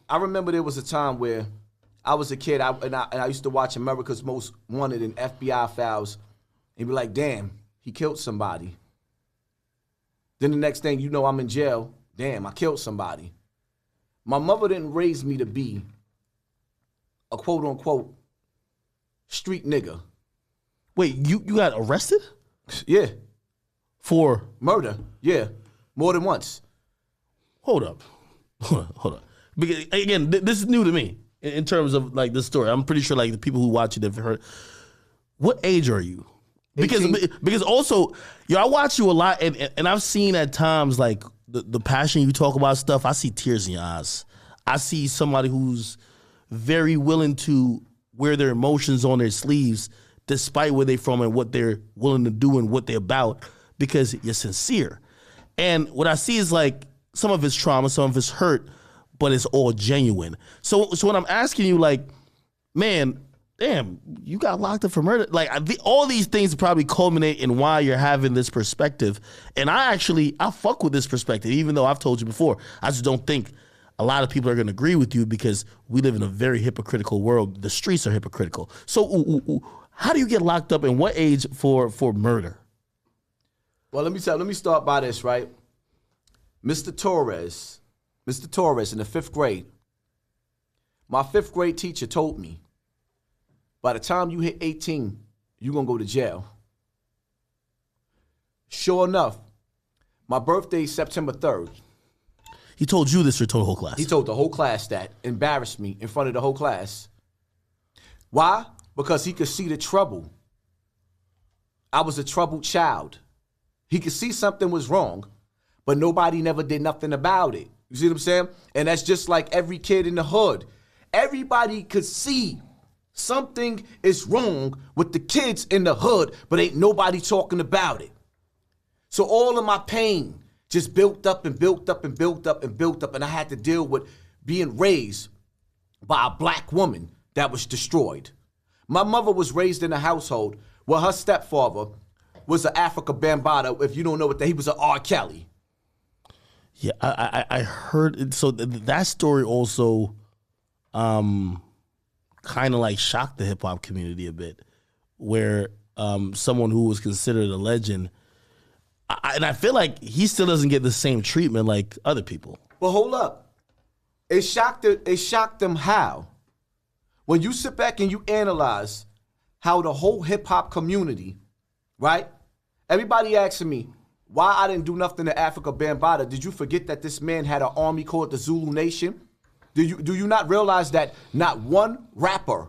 I remember there was a time where I was a kid, and I used to watch America's Most Wanted and FBI files, and be like, damn, he killed somebody. Then the next thing you know, I'm in jail. Damn, I killed somebody. My mother didn't raise me to be a quote unquote street nigga. Wait, you got arrested? Yeah. For? Murder. Yeah. More than once. Hold up. Because, again, this is new to me in terms of like this story. I'm pretty sure like the people who watch it have heard. What age are you? Because also, I watch you a lot, and I've seen at times like the passion you talk about stuff. I see tears in your eyes. I see somebody who's very willing to wear their emotions on their sleeves, despite where they're from and what they're willing to do and what they're about, because you're sincere. And what I see is like some of it's trauma, some of it's hurt, but it's all genuine. So when I'm asking you, like, man, damn, you got locked up for murder. Like all these things probably culminate in why you're having this perspective. And I fuck with this perspective, even though I've told you before. I just don't think a lot of people are going to agree with you because we live in a very hypocritical world. The streets are hypocritical. So how do you get locked up and what age for murder? Well, let me start by this, right? Mr. Torres in the 5th grade, my 5th grade teacher told me, by the time you hit 18, you're going to go to jail. Sure enough, my birthday is September 3rd. He told you this or told the whole class? He told the whole class that, embarrassed me in front of the whole class. Why? Because he could see the trouble. I was a troubled child. He could see something was wrong, but nobody never did nothing about it. You see what I'm saying? And that's just like every kid in the hood. Everybody could see something is wrong with the kids in the hood, but ain't nobody talking about it. So all of my pain just built up and built up and built up and built up, and I had to deal with being raised by a black woman that was destroyed. My mother was raised in a household where her stepfather was an Africa Bambaataa. If you don't know what that, he was an R. Kelly. Yeah, I heard it. So that story also kind of like shocked the hip hop community a bit, where someone who was considered a legend, and I feel like he still doesn't get the same treatment like other people. Well, hold up. It shocked them how? When you sit back and you analyze how the whole hip hop community, right? Everybody asking me why I didn't do nothing to Africa Bambaataa. Did you forget that this man had an army called the Zulu Nation? Do you not realize that not one rapper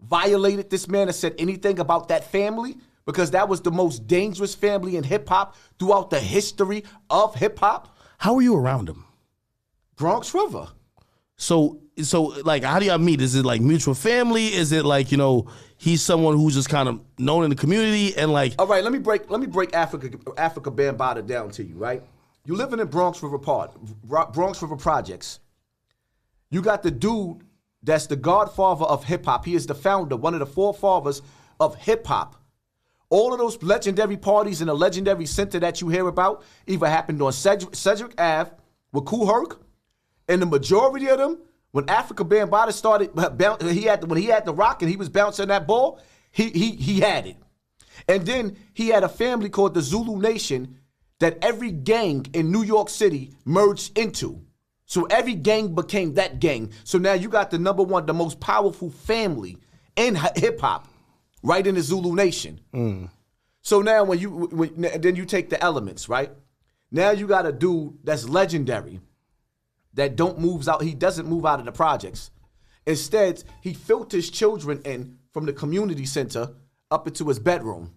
violated this man or said anything about that family? Because that was the most dangerous family in hip hop throughout the history of hip hop. How were you around him? Bronx River. So like, how do y'all meet? Is it like mutual family? Is it like, he's someone who's just kind of known in the community and like? All right, let me break Africa Bambaataa down to you, right? You living in Bronx River Projects. You got the dude that's the godfather of hip hop. He is the founder, one of the forefathers of hip hop. All of those legendary parties in the legendary center that you hear about either happened on Cedric Ave with Kool Herc, and the majority of them, when Africa Bambaataa started, when he had the rock and he was bouncing that ball, he had it. And then he had a family called the Zulu Nation that every gang in New York City merged into. So every gang became that gang. So now you got the number one, the most powerful family in hip hop, right in the Zulu Nation. Mm. So now then you take the elements, right? Now you got a dude that's legendary that he doesn't move out of the projects. Instead, he filters children in from the community center up into his bedroom.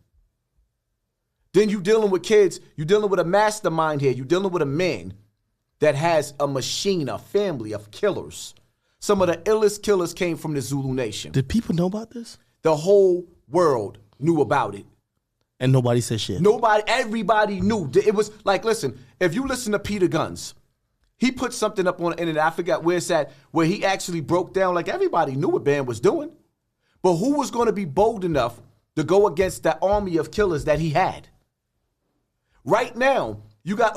Then you dealing with kids, you dealing with a mastermind here, you dealing with a man that has a machine, a family of killers. Some of the illest killers came from the Zulu Nation. Did people know about this? The whole world knew about it. And nobody said shit? Everybody knew. It was like, listen, if you listen to Peter Guns, he put something up on the internet, I forgot where it's at, where he actually broke down, like everybody knew what Bam was doing. But who was going to be bold enough to go against that army of killers that he had? Right now, you got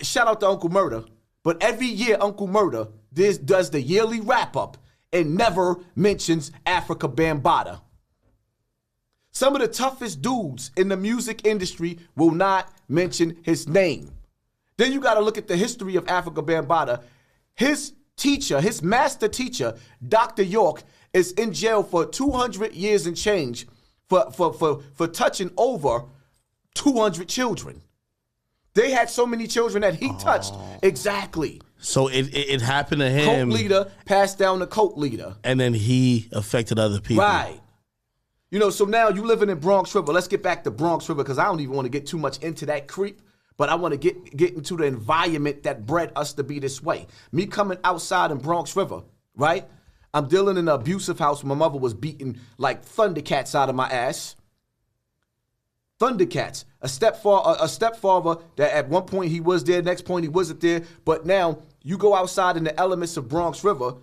shout out to Uncle Murder, but every year Uncle Murder does the yearly wrap-up and never mentions Africa Bambaataa. Some of the toughest dudes in the music industry will not mention his name. Then you got to look at the history of Africa Bambaataa. His teacher, his master teacher, Dr. York, is in jail for 200 years and change for touching over 200 children. They had so many children that he touched. Exactly. So it happened to him. Coke leader passed down to coke leader. And then he affected other people. Right. You know, so now you living in Bronx River. Let's get back to Bronx River because I don't even want to get too much into that creep, but I want to get into the environment that bred us to be this way. Me coming outside in Bronx River, right? I'm dealing in an abusive house. My mother was beating like Thundercats out of my ass. Thundercats. A stepfather that at one point he was there, next point he wasn't there. But now you go outside in the elements of Bronx River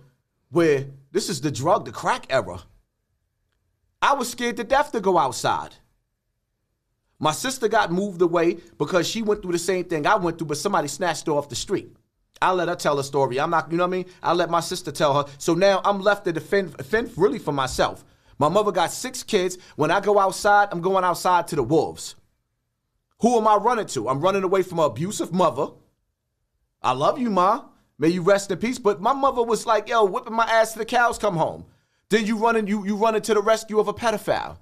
where this is the crack era. I was scared to death to go outside. My sister got moved away because she went through the same thing I went through, but somebody snatched her off the street. I let her tell her story. I'm not, you know what I mean? I let my sister tell her. So now I'm left to defend really for myself. My mother got 6 kids. When I go outside, I'm going outside to the wolves. Who am I running to? I'm running away from an abusive mother. I love you, Ma. May you rest in peace. But my mother was like, yo, whipping my ass till the cows come home. Then you running to the rescue of a pedophile.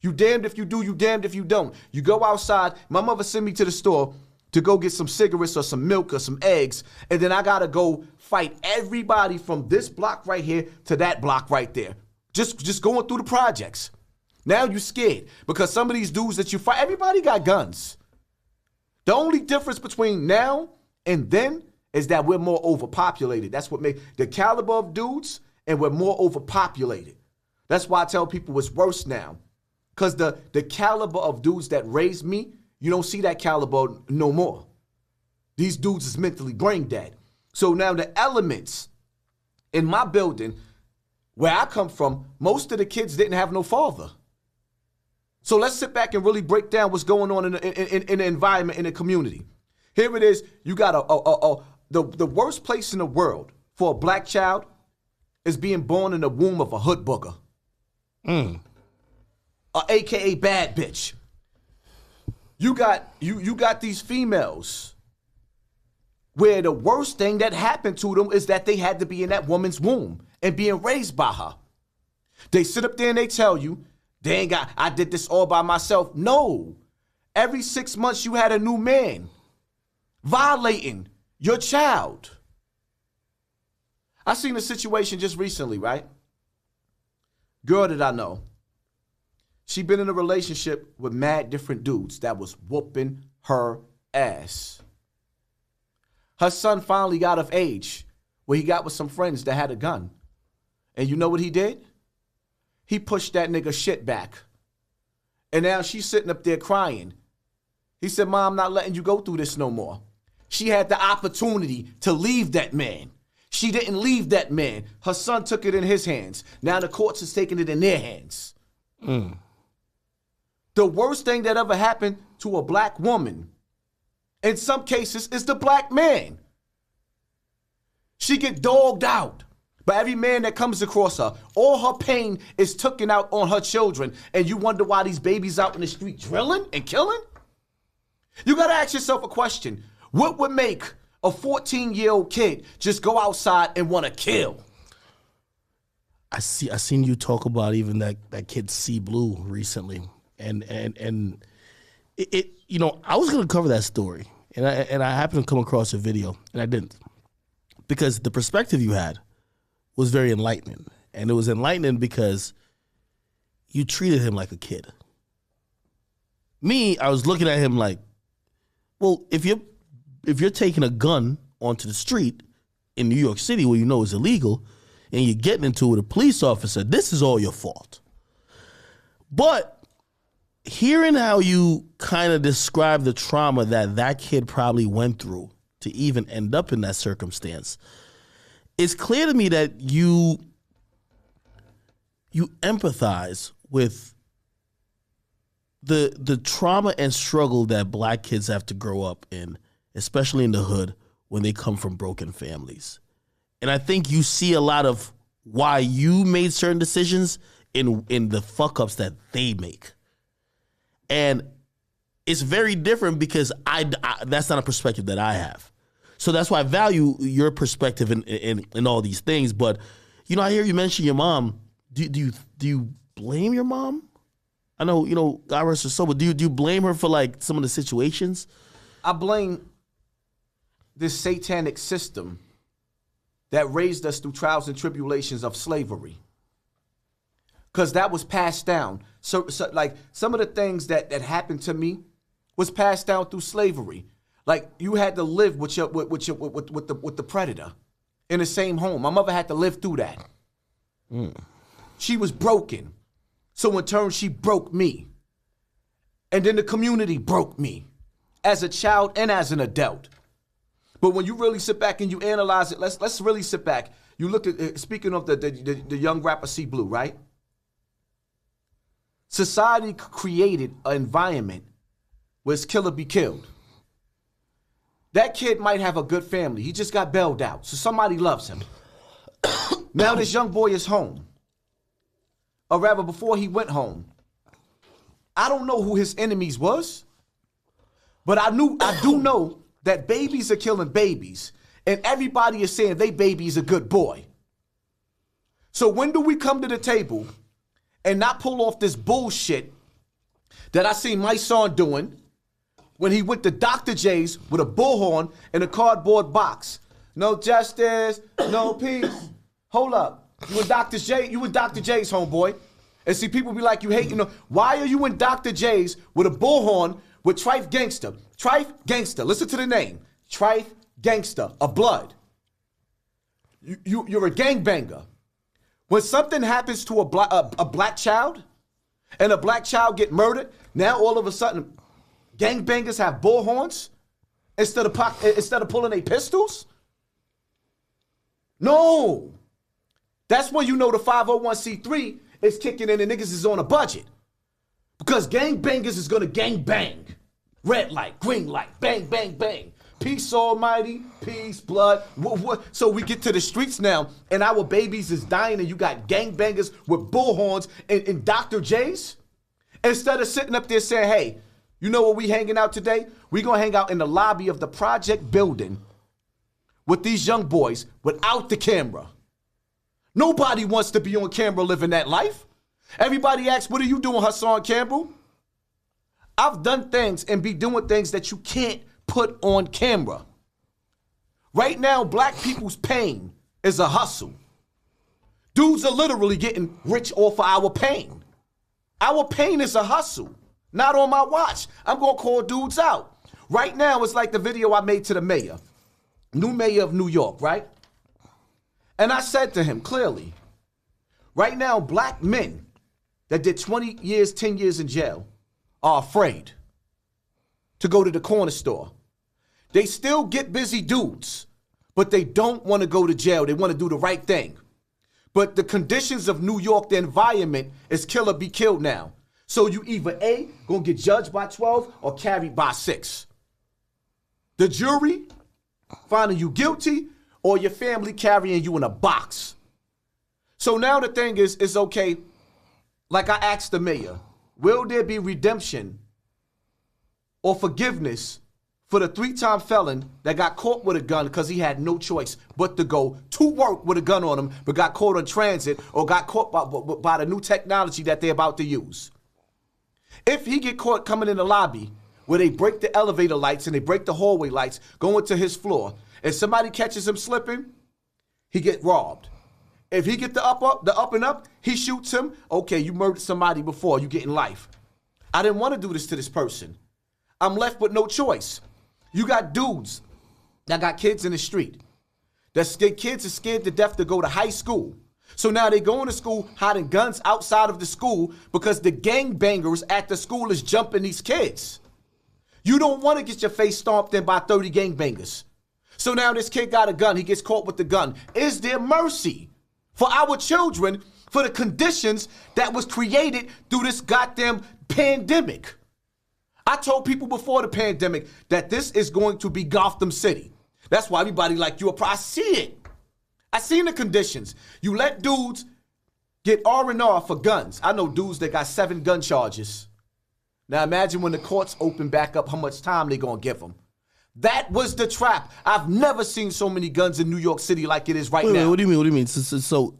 You damned if you do, you damned if you don't. You go outside. My mother sent me to the store to go get some cigarettes or some milk or some eggs, and then I gotta go fight everybody from this block right here to that block right there. Just going through the projects. Now you scared because some of these dudes that you fight, everybody got guns. The only difference between now and then is that we're more overpopulated. That's what makes the caliber of dudes, and we're more overpopulated. That's why I tell people it's worse now. Because the caliber of dudes that raised me, you don't see that caliber no more. These dudes is mentally brain dead. So now the elements in my building, where I come from, most of the kids didn't have no father. So let's sit back and really break down what's going on in the environment, in the community. Here it is. You got the worst place in the world for a black child is being born in the womb of a hood booger. A AKA bad bitch. You got these females where the worst thing that happened to them is that they had to be in that woman's womb and being raised by her. They sit up there and they tell you, I did this all by myself. No. Every 6 months you had a new man violating your child. I seen a situation just recently, right? Girl that I know. She been in a relationship with mad different dudes that was whooping her ass. Her son finally got of age where he got with some friends that had a gun. And you know what he did? He pushed that nigga shit back. And now she's sitting up there crying. He said, Mom, I'm not letting you go through this no more. She had the opportunity to leave that man. She didn't leave that man. Her son took it in his hands. Now the courts is taking it in their hands. The worst thing that ever happened to a black woman, in some cases, is the black man. She get dogged out by every man that comes across her. All her pain is taken out on her children, and you wonder why these babies out in the street drilling and killing? You gotta ask yourself a question. What would make a 14-year-old kid just go outside and want to kill? I seen you talk about even that kid C Blue recently, and it you know, I was gonna cover that story, and I happened to come across a video, and I didn't, because the perspective you had was very enlightening, and it was enlightening because you treated him like a kid. Me, I was looking at him like, well, if you're taking a gun onto the street in New York City where you know it's illegal, and you're getting into it with a police officer, this is all your fault. But hearing how you kind of describe the trauma that kid probably went through to even end up in that circumstance, it's clear to me that you empathize with the trauma and struggle that black kids have to grow up in, especially in the hood when they come from broken families. And I think you see a lot of why you made certain decisions in the fuck ups that they make. And it's very different because I that's not a perspective that I have. So that's why I value your perspective in all these things. But, you know, I hear you mention your mom. Do you blame your mom? I know, you know, God rest her soul, but do you blame her for like some of the situations? I blame this satanic system that raised us through trials and tribulations of slavery. Because that was passed down. So like some of the things that happened to me was passed down through slavery. Like you had to live with the predator in the same home. My mother had to live through that. She was broken. So in turn, she broke me. And then the community broke me as a child and as an adult. But when you really sit back and you analyze it, let's really sit back. You look at, speaking of the young rapper C Blue, right? Society created an environment where it's kill or be killed. That kid might have a good family. He just got bailed out, so somebody loves him. Now this young boy is home. Or rather, before he went home, I don't know who his enemies was, but I do know that babies are killing babies, and everybody is saying they baby is a good boy. So when do we come to the table and not pull off this bullshit that I seen my son doing when he went to Dr. J's with a bullhorn in a cardboard box? No justice, no peace. Hold up. You in Dr. J's, homeboy. And see, people be like, you hate, you know, why are you in Dr. J's with a bullhorn with Trife Gangster? Trife Gangster, listen to the name. Trife Gangster of blood. You're a gangbanger. When something happens to a black child and a black child get murdered, now all of a sudden gangbangers have bullhorns instead of pulling their pistols? No. That's when you know the 501c3 is kicking in and niggas is on a budget. Because gangbangers is gonna gang bang. Red light, green light, bang, bang, bang. Peace almighty, peace, blood. So we get to the streets now and our babies is dying and you got gangbangers with bullhorns in Dr. J's? Instead of sitting up there saying, hey, you know where we hanging out today? We gonna hang out in the lobby of the project building with these young boys without the camera. Nobody wants to be on camera living that life. Everybody asks, what are you doing, Hassan Campbell? I've done things and be doing things that you can't put on camera. Right now, black people's pain is a hustle. Dudes are literally getting rich off of our pain. Our pain is a hustle. Not on my watch. I'm gonna call dudes out. Right now, it's like the video I made to the mayor. New mayor of New York, right? And I said to him clearly, right now, black men that did 20 years, 10 years in jail are afraid to go to the corner store. They still get busy dudes, but they don't want to go to jail. They want to do the right thing. But the conditions of New York, the environment is kill or be killed now. So you either A, gonna get judged by 12 or carried by 6. The jury finding you guilty or your family carrying you in a box. So now the thing is, it's okay. Like I asked the mayor, will there be redemption or forgiveness for the 3-time felon that got caught with a gun because he had no choice but to go to work with a gun on him, but got caught on transit or got caught by the new technology that they're about to use? If he get caught coming in the lobby where they break the elevator lights and they break the hallway lights going to his floor, and somebody catches him slipping, he get robbed. If he get the up and up, he shoots him. Okay, you murdered somebody before, you getting life. I didn't want to do this to this person. I'm left with no choice. You got dudes that got kids in the street. Kids are scared to death to go to high school. So now they going to school hiding guns outside of the school because the gangbangers at the school is jumping these kids. You don't want to get your face stomped in by 30 gangbangers. So now this kid got a gun. He gets caught with the gun. Is there mercy for our children for the conditions that was created through this goddamn pandemic? I told people before the pandemic that this is going to be Gotham City. That's why everybody like you. I see it. I seen the conditions. You let dudes get R&R for guns. I know dudes that got 7 gun charges. Now imagine when the courts open back up, how much time they gonna give them. That was the trap. I've never seen so many guns in New York City like it is right now. Wait, what do you mean? So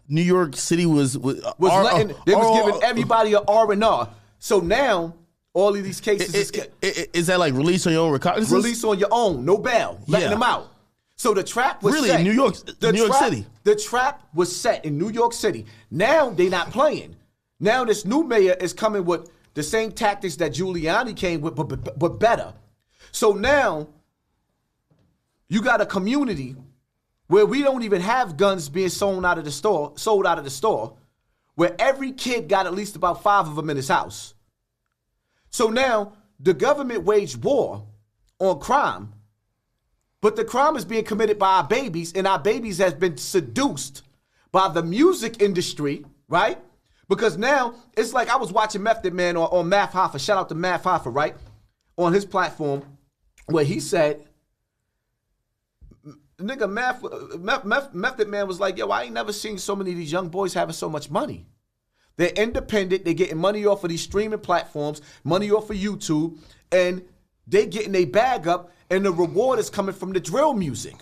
New York City was letting, they was giving everybody a R&R. So now all of these cases is that like release on your own recognizance? Release on your own, no bail, letting them out. So the trap was really set. in New York City. The trap was set in New York City. Now they not playing. Now this new mayor is coming with the same tactics that Giuliani came with, but better. So now you got a community where we don't even have guns being sold out of the store, where every kid got at least about 5 of them in his house. So now the government waged war on crime, but the crime is being committed by our babies, and our babies has been seduced by the music industry, right? Because now it's like I was watching Method Man on Math Hoffa, shout out to Math Hoffa, right? On his platform, where he said, nigga, Method Man was like, yo, I ain't never seen so many of these young boys having so much money. They're independent. They're getting money off of these streaming platforms, money off of YouTube, and they getting their bag up, and the reward is coming from the drill music.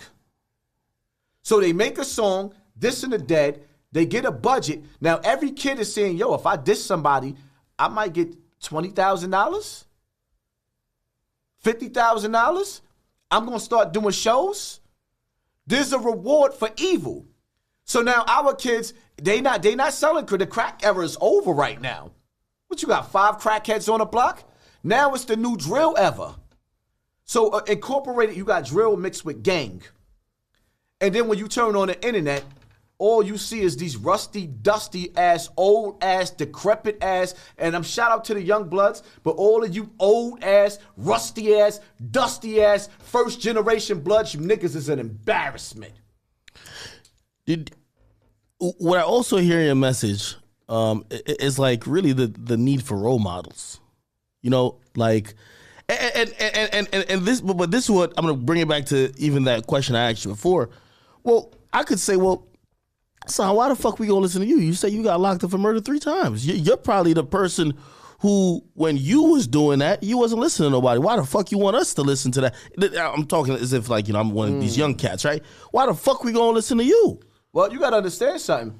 So they make a song, Dissing the Dead. They get a budget. Now every kid is saying, yo, if I diss somebody, I might get $20,000, $50,000. I'm going to start doing shows. There's a reward for evil. So now our kids, they not selling crack. The crack era is over right now. What, you got 5 crackheads on a block? Now it's the new drill era. So incorporated, you got drill mixed with gang. And then when you turn on the internet, all you see is these rusty, dusty ass, old ass, decrepit ass, and I'm shout out to the young bloods, but all of you old ass, rusty ass, dusty ass, first generation bloods, you niggas is an embarrassment. What I also hear in your message is like really the need for role models. You know, like, and this, but this is what I'm gonna bring it back to even that question I asked you before. Well, I could say, well, son, why the fuck we gonna listen to you? You say you got locked up for murder 3 times. You're probably the person who, when you was doing that, you wasn't listening to nobody. Why the fuck you want us to listen to that? I'm talking as if like, you know, I'm one of these young cats, right? Why the fuck we gonna listen to you? Well, you gotta understand something.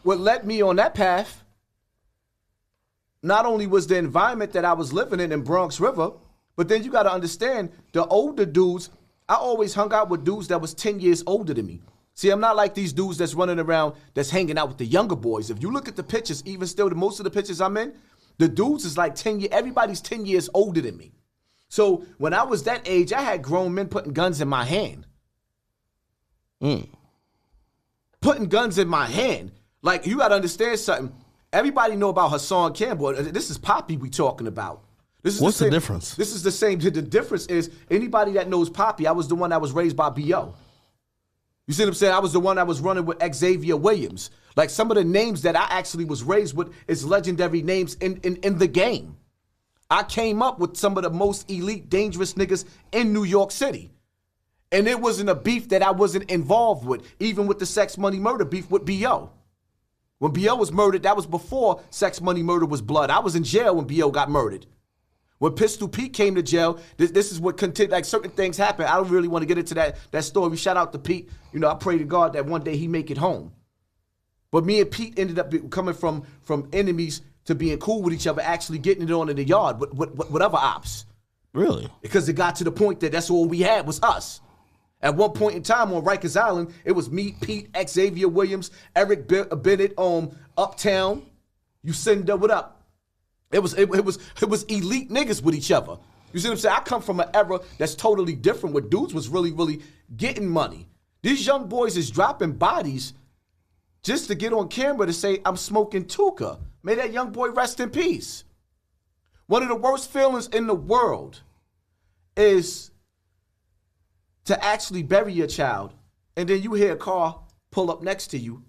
What led me on that path, not only was the environment that I was living in Bronx River, but then you gotta understand the older dudes. I always hung out with dudes that was 10 years older than me. See, I'm not like these dudes that's running around that's hanging out with the younger boys. If you look at the pictures, even still, most of the pictures I'm in, the dudes is like 10 years, everybody's 10 years older than me. So when I was that age, I had grown men putting guns in my hand. Putting guns in my hand. Like, you got to understand something. Everybody know about Hassan Campbell. This is Poppy we talking about. What's the difference? This is the same. The difference is anybody that knows Poppy, I was the one that was raised by B.O. You see what I'm saying? I was the one that was running with Xavier Williams. Like, some of the names that I actually was raised with is legendary names in the game. I came up with some of the most elite, dangerous niggas in New York City. And it wasn't a beef that I wasn't involved with, even with the Sex Money Murder beef with B.O. When B.O. was murdered, that was before Sex Money Murder was blood. I was in jail when B.O. got murdered. When Pistol Pete came to jail, this is what continued, like certain things happen. I don't really want to get into that story. Shout out to Pete. You know, I pray to God that one day he make it home. But me and Pete ended up coming from enemies to being cool with each other, actually getting it on in the yard with other ops. Really? Because it got to the point that that's all we had was us. At one point in time on Rikers Island, it was me, Pete, Xavier Williams, Eric Bennett, Uptown, Lucinda, what up? It was elite niggas with each other. You see what I'm saying? I come from an era that's totally different where dudes was really, really getting money. These young boys is dropping bodies just to get on camera to say, I'm smoking Tuka. May that young boy rest in peace. One of the worst feelings in the world is to actually bury your child, and then you hear a car pull up next to you,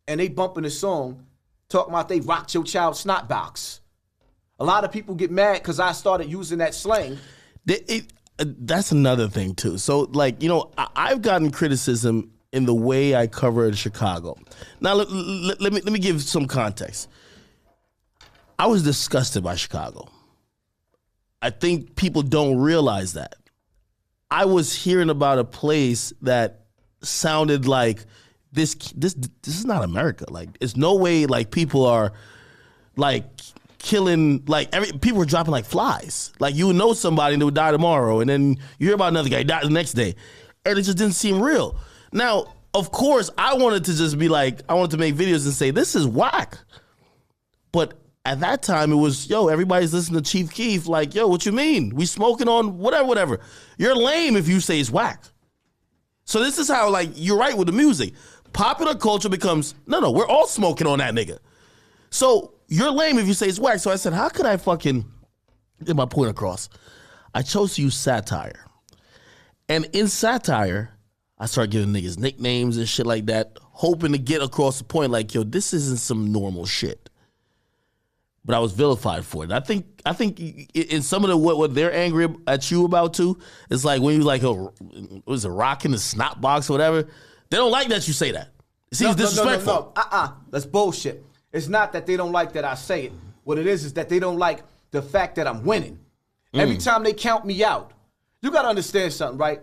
and they bumping a song talking about they rocked your child's snot box. A lot of people get mad because I started using that slang. That's another thing too. So, like, you know, I've gotten criticism in the way I covered Chicago. Now, let me give some context. I was disgusted by Chicago. I think people don't realize that. I was hearing about a place that sounded like this is not America. Like, it's no way like people are like killing, like people are dropping like flies. Like, you would know somebody and they would die tomorrow, and then you hear about another guy die the next day, and it just didn't seem real. Now, of course, I wanted to just be like, I wanted to make videos and say this is whack, but at that time it was, yo, everybody's listening to Chief Keef. Like, yo, what you mean? We smoking on whatever. You're lame if you say it's whack. So this is how, like, you're right with the music. Popular culture becomes, no, we're all smoking on that nigga. So you're lame if you say it's whack. So I said, how could I fucking get my point across? I chose to use satire. And in satire, I started giving niggas nicknames and shit like that, hoping to get across the point like, yo, this isn't some normal shit. But I was vilified for it. I think in some of the what they're angry at you about too, it's like when you like, was it rocking the snot box or whatever? They don't like that you say that. It seems disrespectful. No. That's bullshit. It's not that they don't like that I say it. What it is that they don't like the fact that I'm winning. Every time they count me out, you got to understand something, right?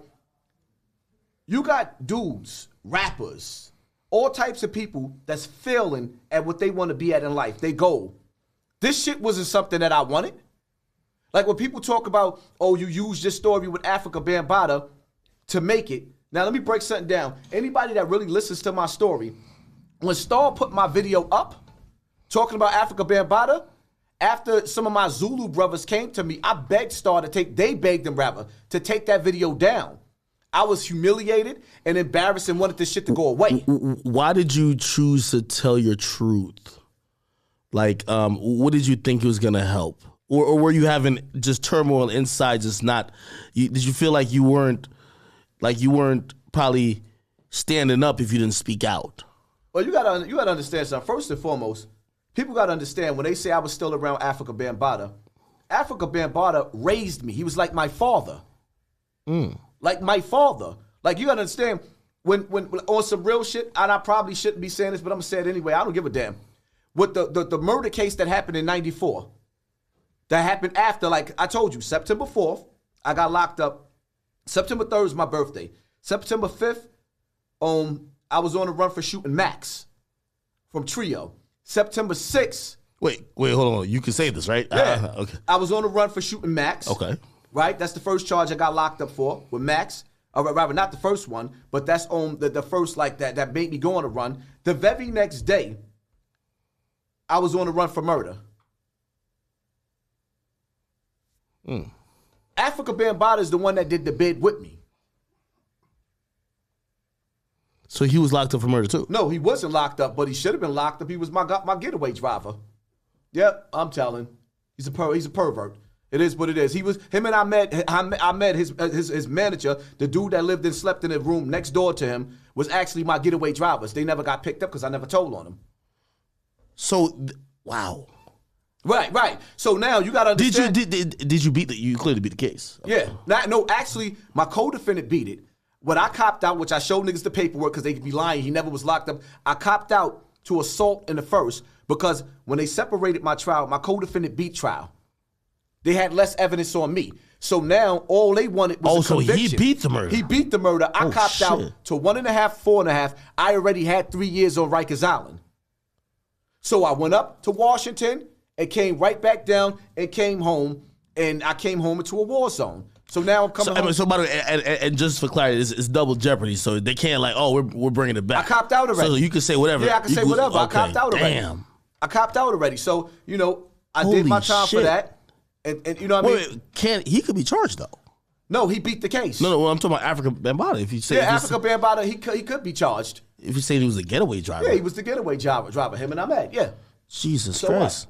You got dudes, rappers, all types of people that's failing at what they want to be at in life, they goal. This shit wasn't something that I wanted. Like when people talk about, oh, you used your story with Africa Bambaataa to make it. Now let me break something down. Anybody that really listens to my story, when Star put my video up, talking about Africa Bambaataa, after some of my Zulu brothers came to me, I begged Star to they begged them rather, to take that video down. I was humiliated and embarrassed and wanted this shit to go away. Why did you choose to tell your truth? Like, what did you think it was gonna help, or were you having just turmoil inside? Just not. Did you feel like you weren't probably standing up if you didn't speak out? Well, you gotta understand something. First and foremost, people gotta understand when they say I was still around Africa Bambaataa raised me. He was like my father. Like my father. Like, you gotta understand when on some real shit, and I probably shouldn't be saying this, but I'm gonna say it anyway. I don't give a damn. With the murder case that happened in 94, that happened after, like I told you, September 4th, I got locked up. September 3rd is my birthday. September 5th, I was on the run for shooting Max from Trio. September 6th. Wait, hold on. You can say this, right? Yeah. Okay. I was on the run for shooting Max. Okay. Right? That's the first charge I got locked up for with Max. Or rather, not the first one, but that's on the first, like, that made me go on a run. The very next day, I was on the run for murder. Africa Bambaataa is the one that did the bid with me. So he was locked up for murder too? No, he wasn't locked up, but he should have been locked up. He was my getaway driver. Yep, I'm telling. He's a pervert. It is what it is. Him and I met his manager, the dude that lived and slept in the room next door to him, was actually my getaway drivers. They never got picked up because I never told on them. So, wow. Right. So now you got to understand. Did you beat you clearly beat the case? Yeah. No, actually, my co-defendant beat it. When I copped out, which I showed niggas the paperwork because they could be lying, he never was locked up. I copped out to assault in the first because when they separated my trial, my co-defendant beat trial. They had less evidence on me. So now all they wanted was a conviction. He beat the murder. He beat the murder. I copped out to 1.5, 4.5. I already had 3 years on Rikers Island. So I went up to Washington and came right back down and came home, and I came home into a war zone. So now I'm coming home. So by the way, and just for clarity, it's double jeopardy. So they can't like, oh, we're bringing it back. I copped out already. So you can say whatever. Yeah, I can say whatever. Okay. I copped out already. Damn. I copped out already. So, I did my time for that. And you know what I mean? He could be charged though. No, he beat the case. No, I'm talking about Africa Bambaataa. If you say Africa Bambaataa, he could be charged. If you say he was a getaway driver. Yeah, he was the getaway driver. Him and Ahmed. Yeah. Jesus Christ.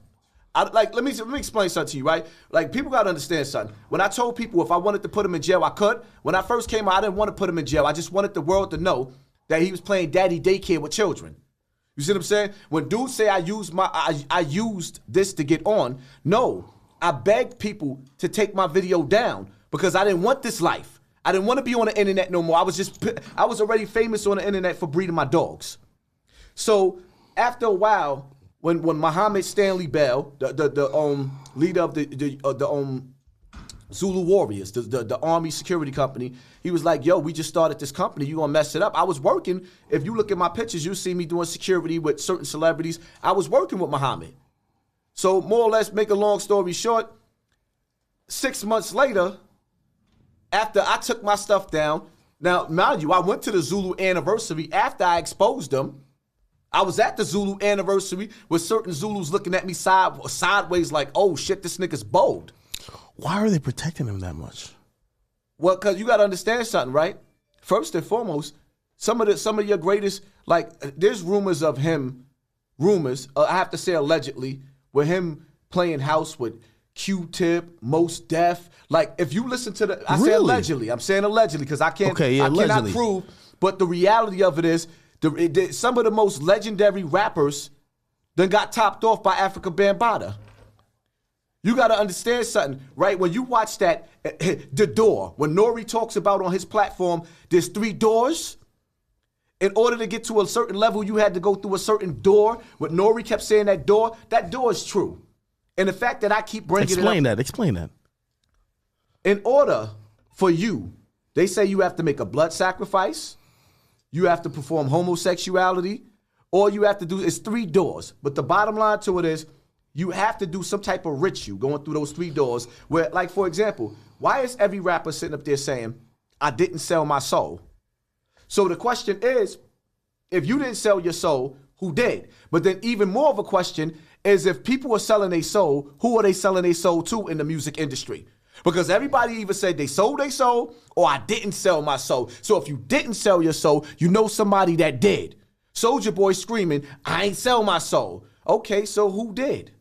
Let me explain something to you, right? Like, people got to understand something. When I told people if I wanted to put him in jail, I could. When I first came out, I didn't want to put him in jail. I just wanted the world to know that he was playing daddy daycare with children. You see what I'm saying? When dudes say I used this to get on, no. I begged people to take my video down because I didn't want this life. I didn't want to be on the internet no more. I was already famous on the internet for breeding my dogs. So after a while, when Muhammad Stanley Bell, the leader of the Zulu Warriors, the Army security company, he was like, yo, we just started this company. You gonna mess it up. I was working. If you look at my pictures, you'll see me doing security with certain celebrities. I was working with Muhammad. So more or less, make a long story short, 6 months later, after I took my stuff down, now, mind you, I went to the Zulu anniversary after I exposed them. I was at the Zulu anniversary with certain Zulus looking at me sideways like, oh shit, this nigga's bold. Why are they protecting him that much? Well, because you got to understand something, right? First and foremost, some of your greatest, like, there's rumors of him, I have to say allegedly, with him playing house with Q-Tip, Mos Def. Like, if you listen to say allegedly. I'm saying allegedly because I cannot prove. But the reality of it is, some of the most legendary rappers then got topped off by Africa Bambaataa. You got to understand something, right? When you watch that, The Door, when Nori talks about on his platform, there's 3 doors. In order to get to a certain level, you had to go through a certain door. What Nori kept saying, that door is true. And the fact that I keep bringing Explain that. In order for you, they say you have to make a blood sacrifice, you have to perform homosexuality, all you have to do is 3 doors. But the bottom line to it is, you have to do some type of ritual going through those 3 doors where, like, for example, why is every rapper sitting up there saying, I didn't sell my soul? So the question is, if you didn't sell your soul, who did? But then even more of a question is, if people are selling their soul, who are they selling their soul to in the music industry? Because everybody either said they sold their soul or I didn't sell my soul. So if you didn't sell your soul, you know somebody that did. Soulja Boy screaming, I ain't sell my soul. Okay, so who did?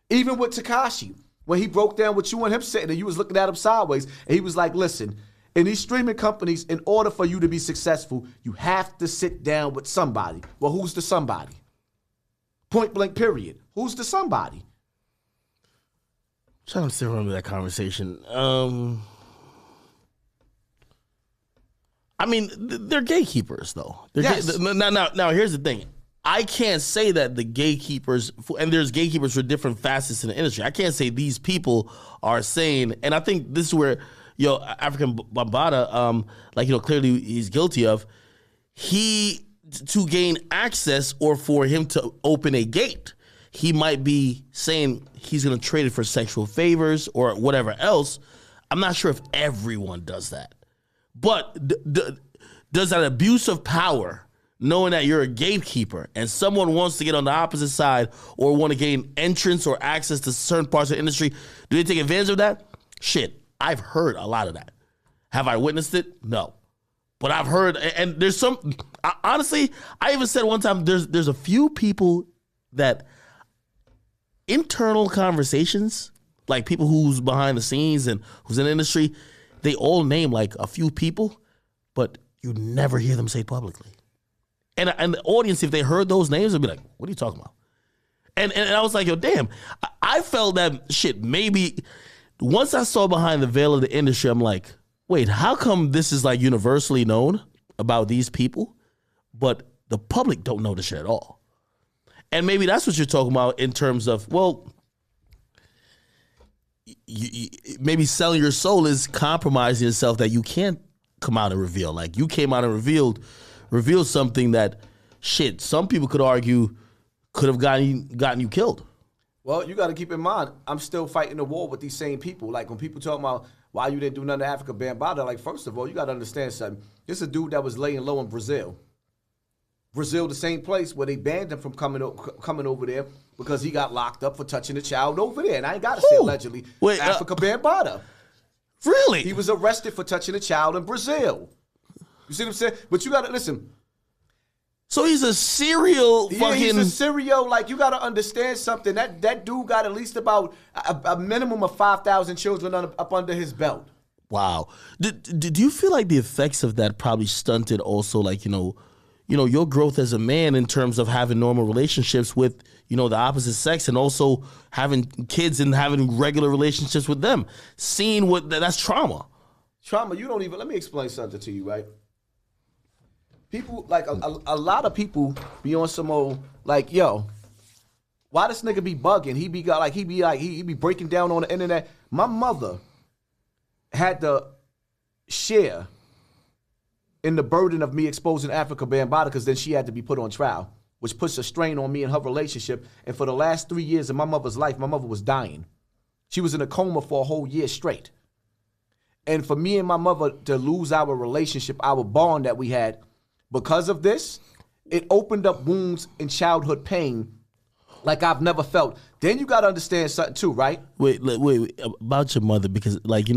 Even with Tekashi, when he broke down with you and him sitting and you was looking at him sideways, and he was like, listen, in these streaming companies, in order for you to be successful, you have to sit down with somebody. Well, who's the somebody? Point blank, period. Who's the somebody? I'm trying to still remember that conversation. I mean, they're gatekeepers, though. Yes. Now, here's the thing. I can't say that the gatekeepers, and there's gatekeepers for different facets in the industry. I can't say these people are saying, and I think this is where, African Bambaataa, clearly he's guilty of, to gain access or for him to open a gate, he might be saying he's going to trade it for sexual favors or whatever else. I'm not sure if everyone does that. But does that abuse of power, knowing that you're a gatekeeper and someone wants to get on the opposite side or want to gain entrance or access to certain parts of the industry, do they take advantage of that? Shit, I've heard a lot of that. Have I witnessed it? No. But I've heard, and there's honestly, I even said one time, there's a few people that internal conversations, like people who's behind the scenes and who's in the industry, they all name like a few people, but you never hear them say publicly. And the audience, if they heard those names, would be like, what are you talking about? And I was like, yo, damn. I felt that shit, maybe once I saw behind the veil of the industry, I'm like, wait, how come this is like universally known about these people, but the public don't know this shit at all? And maybe that's what you're talking about in terms of, well, maybe selling your soul is compromising yourself that you can't come out and reveal. Like, you came out and revealed something that, shit, some people could argue could have gotten you killed. Well, you got to keep in mind, I'm still fighting the war with these same people. Like, when people talk about why you didn't do nothing to Africa Bambaataa, like, first of all, you got to understand something. This is a dude that was laying low in Brazil. Brazil, the same place where they banned him from coming over there because he got locked up for touching a child over there. And I ain't got to say allegedly. Wait, Africa Bambaataa. Really? He was arrested for touching a child in Brazil. You see what I'm saying? But you got to listen. So he's a serial fucking... Yeah, he's a serial. Like, you got to understand something. That dude got at least about a minimum of 5,000 children up under his belt. Wow. Do you feel like the effects of that probably stunted also, like, your growth as a man in terms of having normal relationships with, the opposite sex, and also having kids and having regular relationships with them? Seeing that's trauma. trauma, you don't even, let me explain something to you, right? People, like, a lot of people be on some old, like, yo, why this nigga be bugging? He be breaking down on the internet. My mother had to share in the burden of me exposing Africa Bambaataa because then she had to be put on trial, which puts a strain on me and her relationship. And for the last 3 years of my mother's life, my mother was dying. She was in a coma for a whole year straight. And for me and my mother to lose our relationship, our bond that we had, because of this, it opened up wounds and childhood pain like I've never felt. Then you got to understand something too, right? Wait, about your mother, because, like,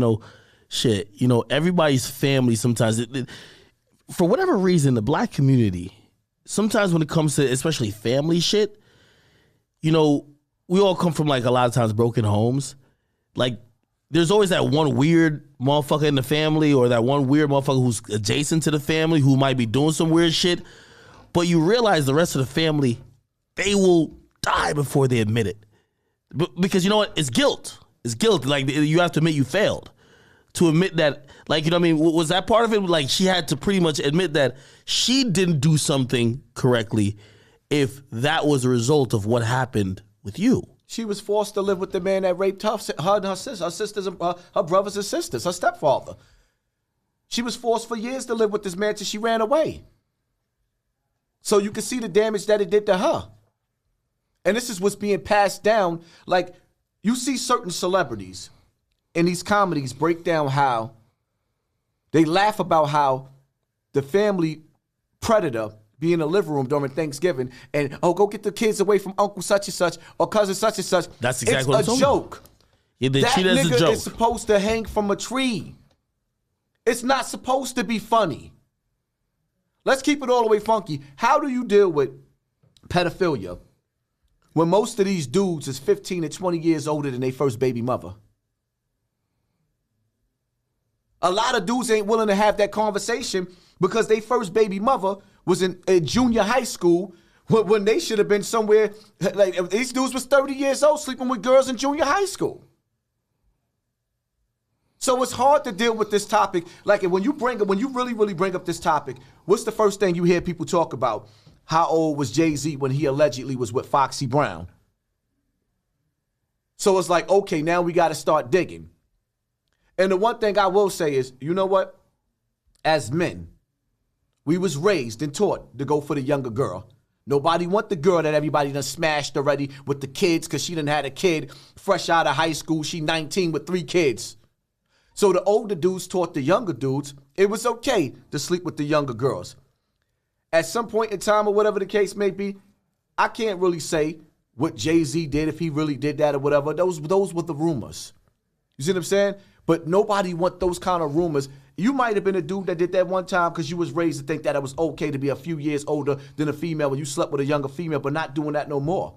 shit, everybody's family sometimes, for whatever reason, the black community, sometimes when it comes to especially family shit, we all come from, like, a lot of times broken homes. Like, there's always that one weird motherfucker in the family or that one weird motherfucker who's adjacent to the family who might be doing some weird shit. But you realize the rest of the family, they will die before they admit it. Because you know what? It's guilt. It's guilt. Like, you have to admit you failed. To admit that, like, was that part of it? Like, she had to pretty much admit that she didn't do something correctly if that was a result of what happened with you. She was forced to live with the man that raped her and her sisters, her brothers and sisters, her stepfather. She was forced for years to live with this man till she ran away. So you can see the damage that it did to her. And this is what's being passed down. Like, you see certain celebrities in these comedies break down how they laugh about how the family predator be in the living room during Thanksgiving and, go get the kids away from uncle such and such or cousin such and such. That's exactly what I'm It's a joke. Yeah, they that treat it as a nigga joke. is supposed to hang from a tree. It's not supposed to be funny. Let's keep it all the way funky. How do you deal with pedophilia when most of these dudes is 15 and 20 years older than their first baby mother? A lot of dudes ain't willing to have that conversation because their first baby mother was in junior high school when they should have been somewhere, like, these dudes was 30 years old sleeping with girls in junior high school. So it's hard to deal with this topic. Like, when you really, really bring up this topic, what's the first thing you hear people talk about? How old was Jay-Z when he allegedly was with Foxy Brown? So it's like, okay, now we got to start digging. And the one thing I will say is, you know what? As men, we was raised and taught to go for the younger girl. Nobody want the girl that everybody done smashed already with the kids because she done had a kid fresh out of high school. She 19 with 3 kids. So the older dudes taught the younger dudes it was okay to sleep with the younger girls. At some point in time or whatever the case may be, I can't really say what Jay-Z did, if he really did that or whatever. Those were the rumors. You see what I'm saying? But nobody want those kind of rumors. You might have been a dude that did that one time because you was raised to think that it was okay to be a few years older than a female when you slept with a younger female, but not doing that no more.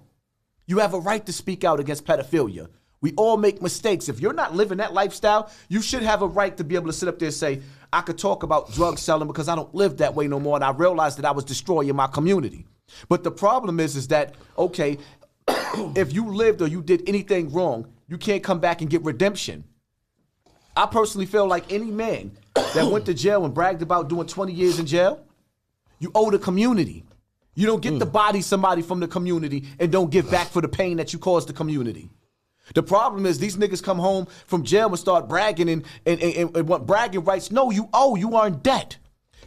You have a right to speak out against pedophilia. We all make mistakes. If you're not living that lifestyle, you should have a right to be able to sit up there and say, I could talk about drug selling because I don't live that way no more, and I realized that I was destroying my community. But the problem is that, okay, if you lived or you did anything wrong, you can't come back and get redemption. I personally feel like any man that went to jail and bragged about doing 20 years in jail, you owe the community. You don't get to body somebody from the community and don't give back for the pain that you caused the community. The problem is these niggas come home from jail and start bragging and want bragging rights. No, you owe. You are in debt.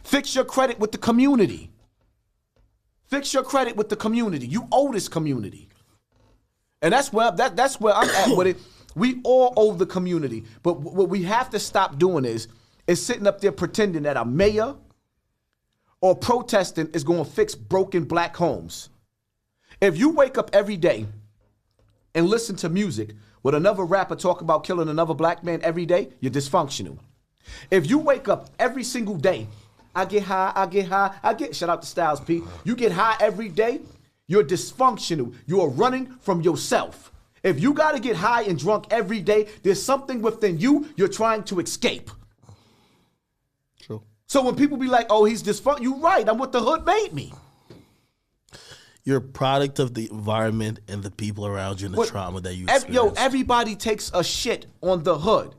Fix your credit with the community. Fix your credit with the community. You owe this community. And that's where I'm at with it. We all owe the community. But what we have to stop doing is sitting up there pretending that a mayor or protesting is going to fix broken black homes. If you wake up every day and listen to music with another rapper talk about killing another black man every day, you're dysfunctional. If you wake up every single day, I get high, shout out to Styles P. You get high every day, you're dysfunctional. You are running from yourself. If you got to get high and drunk every day, there's something within you you're trying to escape. True. So when people be like, oh, he's dysfunctional, you're right. I'm what the hood made me. You're a product of the environment and the people around you and the trauma that you experience. Everybody takes a shit on the hood.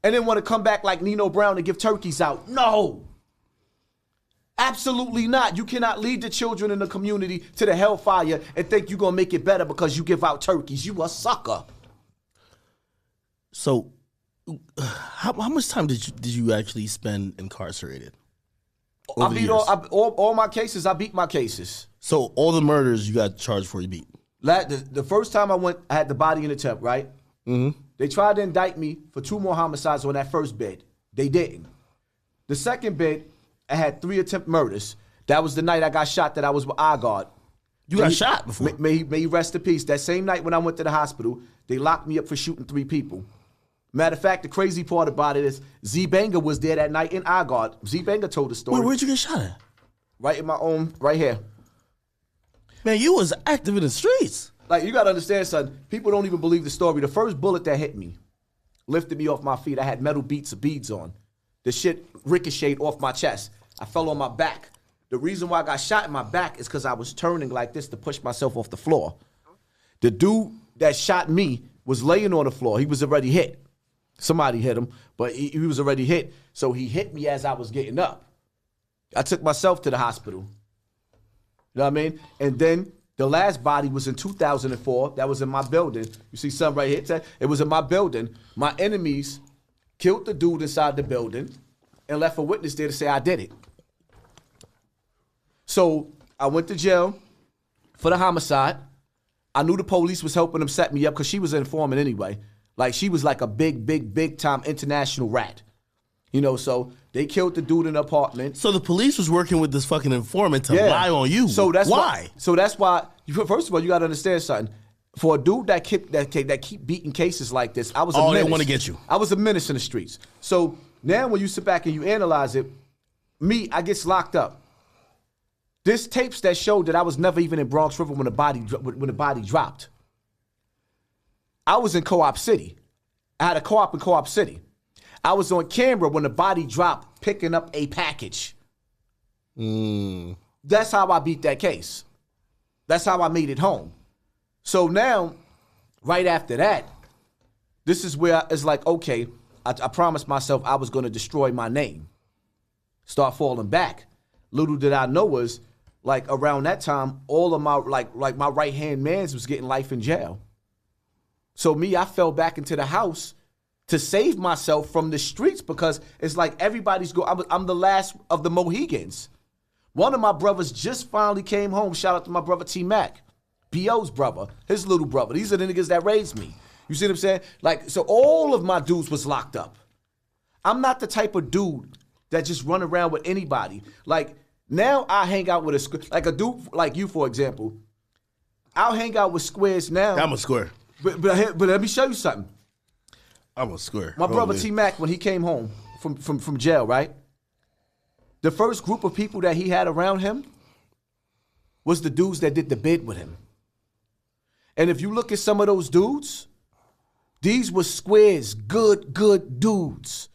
and then want to come back like Nino Brown and give turkeys out. No. Absolutely not. You cannot lead the children in the community to the hellfire and think you're going to make it better because you give out turkeys. You a sucker. So, how much time did you actually spend incarcerated? I beat all my cases. I beat my cases. So all the murders you got charged for, you beat? The first time I went, I had the body in the temp, right? Mm-hmm. They tried to indict me for 2 more homicides on that first bid. They didn't. The second bid, I had 3 attempt murders. That was the night I got shot that I was with iGuard. You got shot before? May he rest in peace. That same night when I went to the hospital, they locked me up for shooting 3 people. Matter of fact, the crazy part about it is Z-Banger was there that night in iGuard. Z-Banger told the story. Where'd you get shot at? Right in my own, right here. Man, you was active in the streets. Like, you got to understand, son, people don't even believe the story. The first bullet that hit me lifted me off my feet. I had metal beads on. The shit ricocheted off my chest. I fell on my back. The reason why I got shot in my back is because I was turning like this to push myself off the floor. The dude that shot me was laying on the floor. He was already hit. Somebody hit him, but he was already hit. So he hit me as I was getting up. I took myself to the hospital. You know what I mean? And then the last body was in 2004. That was in my building. You see something right here? It was in my building. My enemies killed the dude inside the building and left a witness there to say I did it. So I went to jail for the homicide. I knew the police was helping them set me up because she was an informant anyway. Like, she was like a big time international rat. You know, so they killed the dude in the apartment. So the police was working with this fucking informant to lie on you. So that's why. So that's why. First of all, you got to understand something. For a dude that keep beating cases like this, I was a menace. They want to get you. I was a menace in the streets. So now when you sit back and you analyze it, I gets locked up. There's tapes that showed that I was never even in Bronx River when the body dropped. I was in Co-op City. I had a co-op in Co-op City. I was on camera when the body dropped, picking up a package. That's how I beat that case. That's how I made it home. So now, right after that, this is where it's like, okay, I promised myself I was going to destroy my name. Start falling back. Little did I know was, like, around that time, all of my, like my right-hand mans was getting life in jail. So I fell back into the house to save myself from the streets because it's like everybody's going. I'm the last of the Mohegans. One of my brothers just finally came home. Shout out to my brother T-Mac, B.O.'s brother, his little brother. These are the niggas that raised me. You see what I'm saying? Like, so all of my dudes was locked up. I'm not the type of dude that just run around with anybody. Like, now I hang out with a dude like you, for example. I'll hang out with squares now. I'm a square. But let me show you something. I'm a square. My brother T-Mac, when he came home from jail, right? The first group of people that he had around him was the dudes that did the bid with him. And if you look at some of those dudes, these were squares, good dudes.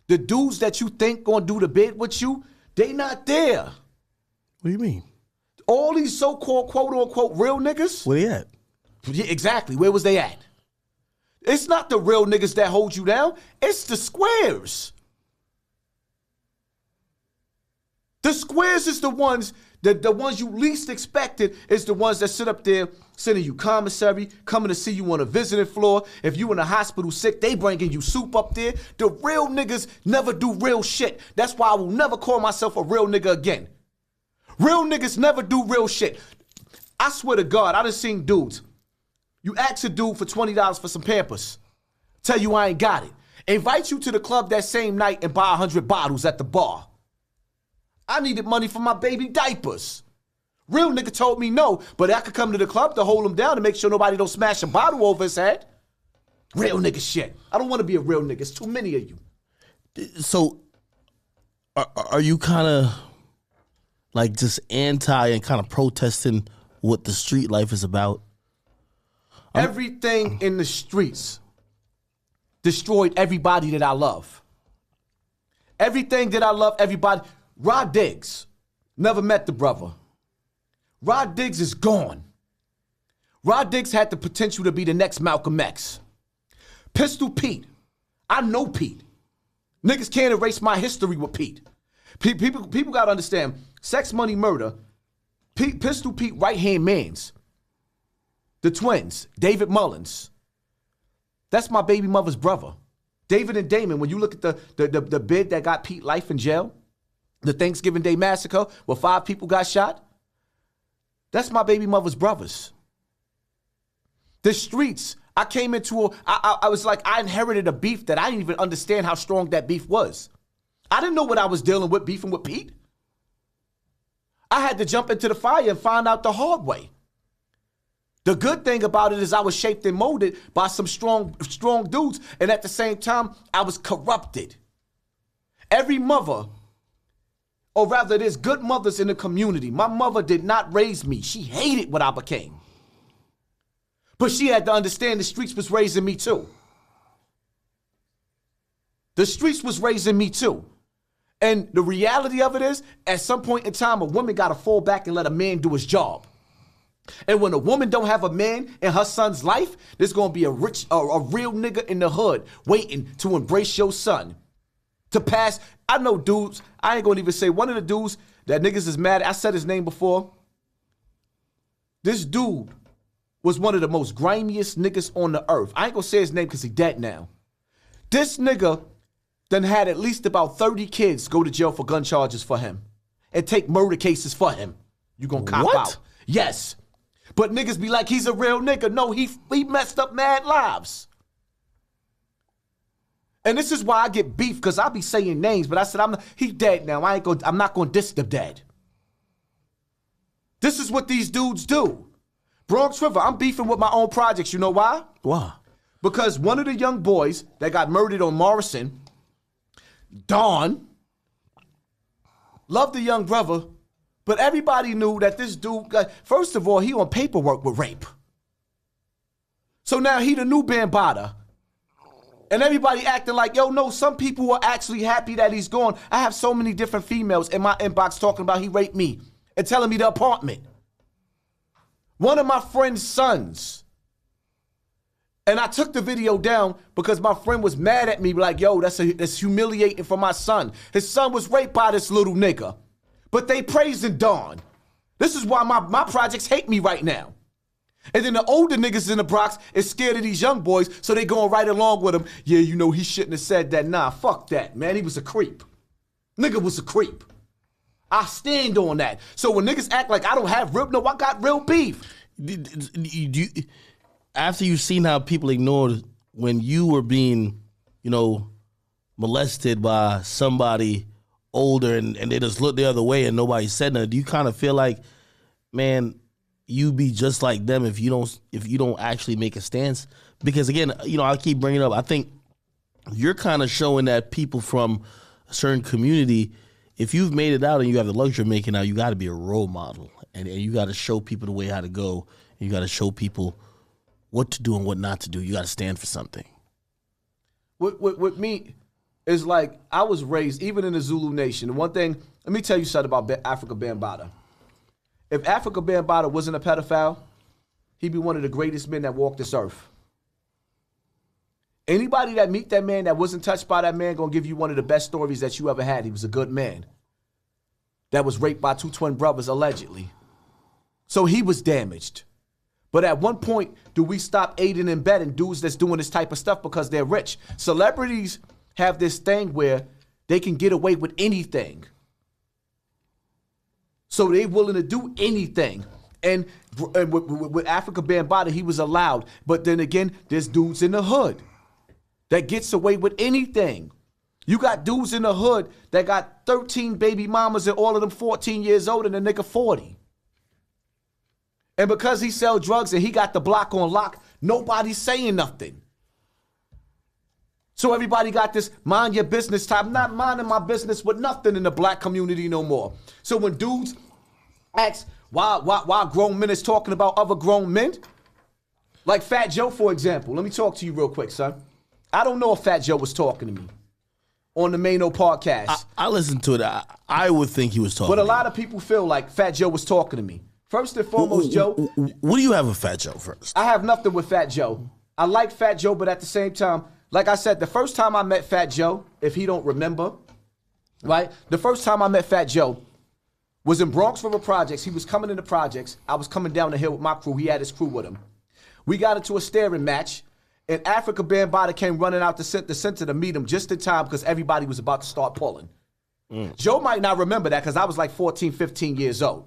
The dudes that you think gonna do the bid with you, they not there. What do you mean? All these so-called quote-unquote real niggas. Where they at? Yeah, exactly. Where was they at? It's not the real niggas that hold you down. It's the squares. The squares is the ones you least expected is the ones that sit up there sending you commissary, coming to see you on a visiting floor. If you in the hospital sick, they bringing you soup up there. The real niggas never do real shit. That's why I will never call myself a real nigga again. Real niggas never do real shit. I swear to God, I done seen dudes. You ask a dude for $20 for some Pampers. Tell you I ain't got it. Invite you to the club that same night and buy 100 bottles at the bar. I needed money for my baby diapers. Real nigga told me no, but I could come to the club to hold him down to make sure nobody don't smash a bottle over his head. Real nigga shit. I don't want to be a real nigga. It's too many of you. So, are you kind of like just anti and kind of protesting what the street life is about? Everything in the streets destroyed everybody that I love. Everything that I love, everybody. Rod Diggs, never met the brother. Rod Diggs is gone. Rod Diggs had the potential to be the next Malcolm X. Pistol Pete, I know Pete. Niggas can't erase my history with Pete. People got to understand, Sex, Money, Murder, Pistol Pete right-hand mans, the twins, David Mullins. That's my baby mother's brother. David and Damon, when you look at the bid that got Pete life in jail, the Thanksgiving Day massacre where 5 people got shot, that's my baby mother's brothers. The streets, I came into I was like, I inherited a beef that I didn't even understand how strong that beef was. I didn't know what I was dealing with beefing with Pete. I had to jump into the fire and find out the hard way. The good thing about it is I was shaped and molded by some strong dudes, and at the same time, I was corrupted. Every mother, or rather, there's good mothers in the community. My mother did not raise me. She hated what I became. But she had to understand the streets was raising me too. The streets was raising me too. And the reality of it is, at some point in time, a woman got to fall back and let a man do his job. And when a woman don't have a man in her son's life, there's going to be a real nigga in the hood waiting to embrace your son. To pass, I know dudes, I ain't going to even say, one of the dudes that niggas is mad at, I said his name before. This dude was one of the most grimiest niggas on the earth. I ain't going to say his name because he dead now. This nigga done had at least about 30 kids go to jail for gun charges for him and take murder cases for him. You gonna cop out. Yes. But niggas be like, he's a real nigga. No, he messed up mad lives. And this is why I get beef, because I be saying names, but I said, he dead now. I'm not gonna diss the dead. This is what these dudes do. Bronx River, I'm beefing with my own projects. You know why? Why? Because one of the young boys that got murdered on Morrison, Don, loved the young brother, but everybody knew that this dude, first of all, he on paperwork with rape. So now he the new Bambaataa. And everybody acting like, yo, no, some people are actually happy that he's gone. I have so many different females in my inbox talking about he raped me and telling me the apartment. One of my friend's sons, and I took the video down because my friend was mad at me, like, yo, that's humiliating for my son. His son was raped by this little nigga. But they praising Dawn. This is why my projects hate me right now. And then the older niggas in the Bronx is scared of these young boys, so they going right along with him. Yeah, you know, he shouldn't have said that. Nah, fuck that, man. He was a creep. Nigga was a creep. I stand on that. So when niggas act like I don't have real, no, I got real beef. After you've seen how people ignored when you were being, molested by somebody older and they just looked the other way and nobody said nothing, do you kind of feel like, man, you be just like them if you don't actually make a stance? Because again, I keep bringing up, I think you're kind of showing that people from a certain community, if you've made it out and you have the luxury of making it out, you got to be a role model and you got to show people the way how to go. You got to show people what to do and what not to do. You got to stand for something. With me, it's like I was raised, even in the Zulu Nation. One thing, let me tell you something about Africa Bambaataa. If Africa Bambaataa wasn't a pedophile, he'd be one of the greatest men that walked this earth. Anybody that meet that man that wasn't touched by that man gonna give you one of the best stories that you ever had. He was a good man that was raped by 2 twin brothers, allegedly. So he was damaged. But at one point, do we stop aiding and abetting dudes that's doing this type of stuff because they're rich? Celebrities have this thing where they can get away with anything. So they're willing to do anything. And with Africa Bambaataa, he was allowed. But then again, there's dudes in the hood that gets away with anything. You got dudes in the hood that got 13 baby mamas and all of them 14 years old and the nigga 40. And because he sell drugs and he got the block on lock, nobody's saying nothing. So everybody got this mind your business type. I'm not minding my business with nothing in the black community no more. So when dudes ask why grown men is talking about other grown men, like Fat Joe, for example. Let me talk to you real quick, son. I don't know if Fat Joe was talking to me on the Maino podcast. I listened to it. I would think he was talking. But a lot of people feel like Fat Joe was talking to me. First and foremost, Joe. What do you have with Fat Joe first? I have nothing with Fat Joe. I like Fat Joe, but at the same time, like I said, the first time I met Fat Joe, if he don't remember, right? The first time I met Fat Joe was in Bronx River Projects. He was coming into Projects. I was coming down the hill with my crew. He had his crew with him. We got into a staring match, and Africa Bambaataa came running out the center to meet him just in time because everybody was about to start pulling. Joe might not remember that because I was like 14, 15 years old.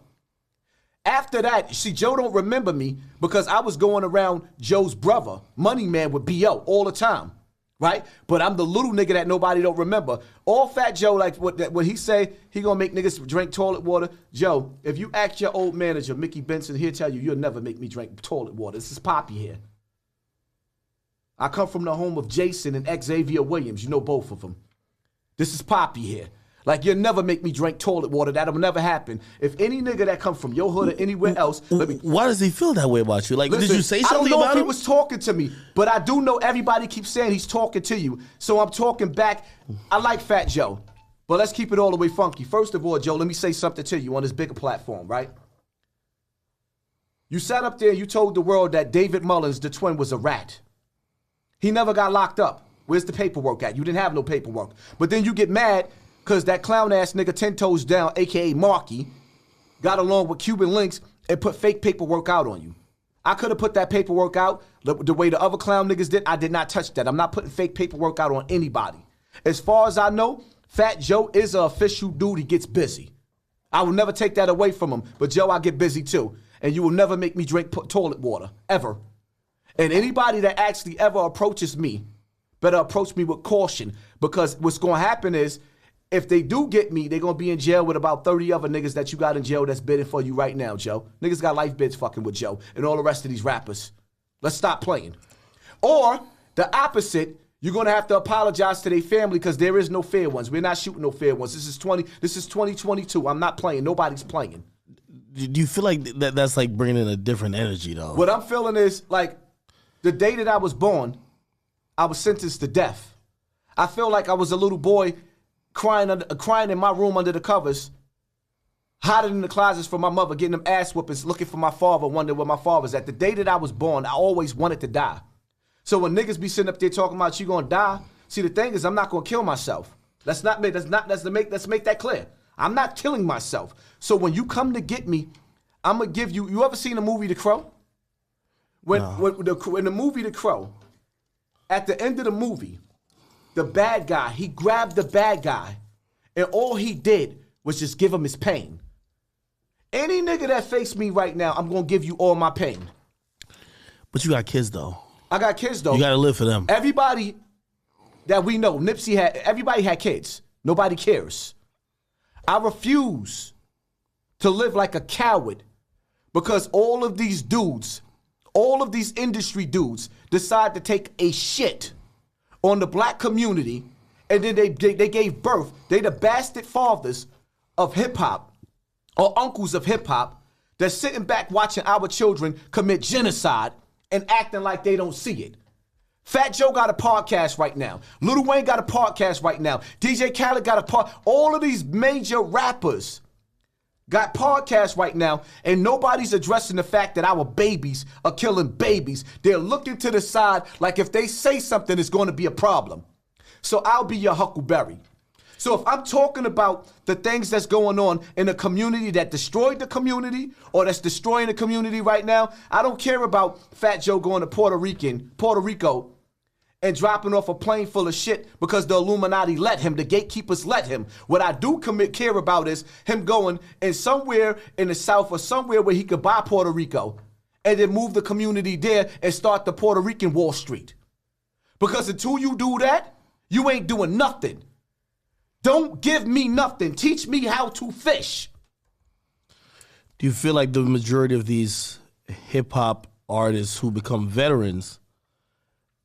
After that, see, Joe don't remember me because I was going around Joe's brother, Money Man, with B.O. all the time, right? But I'm the little nigga that nobody don't remember. All Fat Joe, like what he say, he gonna make niggas drink toilet water. Joe, if you ask your old manager, Mickey Benson, he'll tell you, you'll never make me drink toilet water. This is Poppy here. I come from the home of Jason and Xavier Williams. You know both of them. This is Poppy here. Like, you'll never make me drink toilet water. That'll never happen. If any nigga that come from your hood or anywhere else, Why does he feel that way about you? Like, listen, did you say something about him? I don't know if he was talking to me, but I do know everybody keeps saying he's talking to you. So I'm talking back. I like Fat Joe, but let's keep it all the way funky. First of all, Joe, let me say something to you on this bigger platform, right? You sat up there and you told the world that David Mullins, the twin, was a rat. He never got locked up. Where's the paperwork at? You didn't have no paperwork. But then you get mad because that clown-ass nigga 10 Toes Down, a.k.a. Marky, got along with Cuban Links and put fake paperwork out on you. I could have put that paperwork out the way the other clown niggas did. I did not touch that. I'm not putting fake paperwork out on anybody. As far as I know, Fat Joe is an official dude. He gets busy. I will never take that away from him. But Joe, I get busy too. And you will never make me drink toilet water, ever. And anybody that actually ever approaches me better approach me with caution, because what's going to happen is, if they do get me, they're going to be in jail with about 30 other niggas that you got in jail that's bidding for you right now, Joe. Niggas got life bids fucking with Joe and all the rest of these rappers. Let's stop playing. Or the opposite, you're going to have to apologize to their family because there is no fair ones. We're not shooting no fair ones. This is 2022. I'm not playing. Nobody's playing. Do you feel like that's like bringing in a different energy, though? What I'm feeling is, like, the day that I was born, I was sentenced to death. I feel like I was a little boy crying in my room under the covers, hiding in the closets from my mother, getting them ass whoopings, looking for my father, wondering where my father's at. The day that I was born, I always wanted to die. So when niggas be sitting up there talking about you gonna die, see, the thing is, I'm not gonna kill myself. Let's make that clear. I'm not killing myself. So when you come to get me, I'm gonna give you. You ever seen the movie The Crow? When the movie The Crow, at the end of the movie, the bad guy, he grabbed the bad guy, and all he did was just give him his pain. Any nigga that face me right now, I'm gonna give you all my pain. But you got kids, though. I got kids, though. You gotta live for them. Everybody that we know, everybody had kids. Nobody cares. I refuse to live like a coward because all of these dudes, all of these industry dudes decide to take a shit on the black community, and then they gave birth. They the bastard fathers of hip-hop, or uncles of hip-hop, that's sitting back watching our children commit genocide and acting like they don't see it. Fat Joe got a podcast right now. Lil Wayne got a podcast right now. DJ Khaled got a podcast. All of these major rappers got podcasts right now, and nobody's addressing the fact that our babies are killing babies. They're looking to the side like if they say something, it's going to be a problem. So I'll be your Huckleberry. So if I'm talking about the things that's going on in a community that destroyed the community or that's destroying the community right now, I don't care about Fat Joe going to Puerto Rico and dropping off a plane full of shit because the Illuminati let him, the gatekeepers let him. What I do care about is him going in somewhere in the South or somewhere where he could buy Puerto Rico and then move the community there and start the Puerto Rican Wall Street. Because until you do that, you ain't doing nothing. Don't give me nothing. Teach me how to fish. Do you feel like the majority of these hip-hop artists who become veterans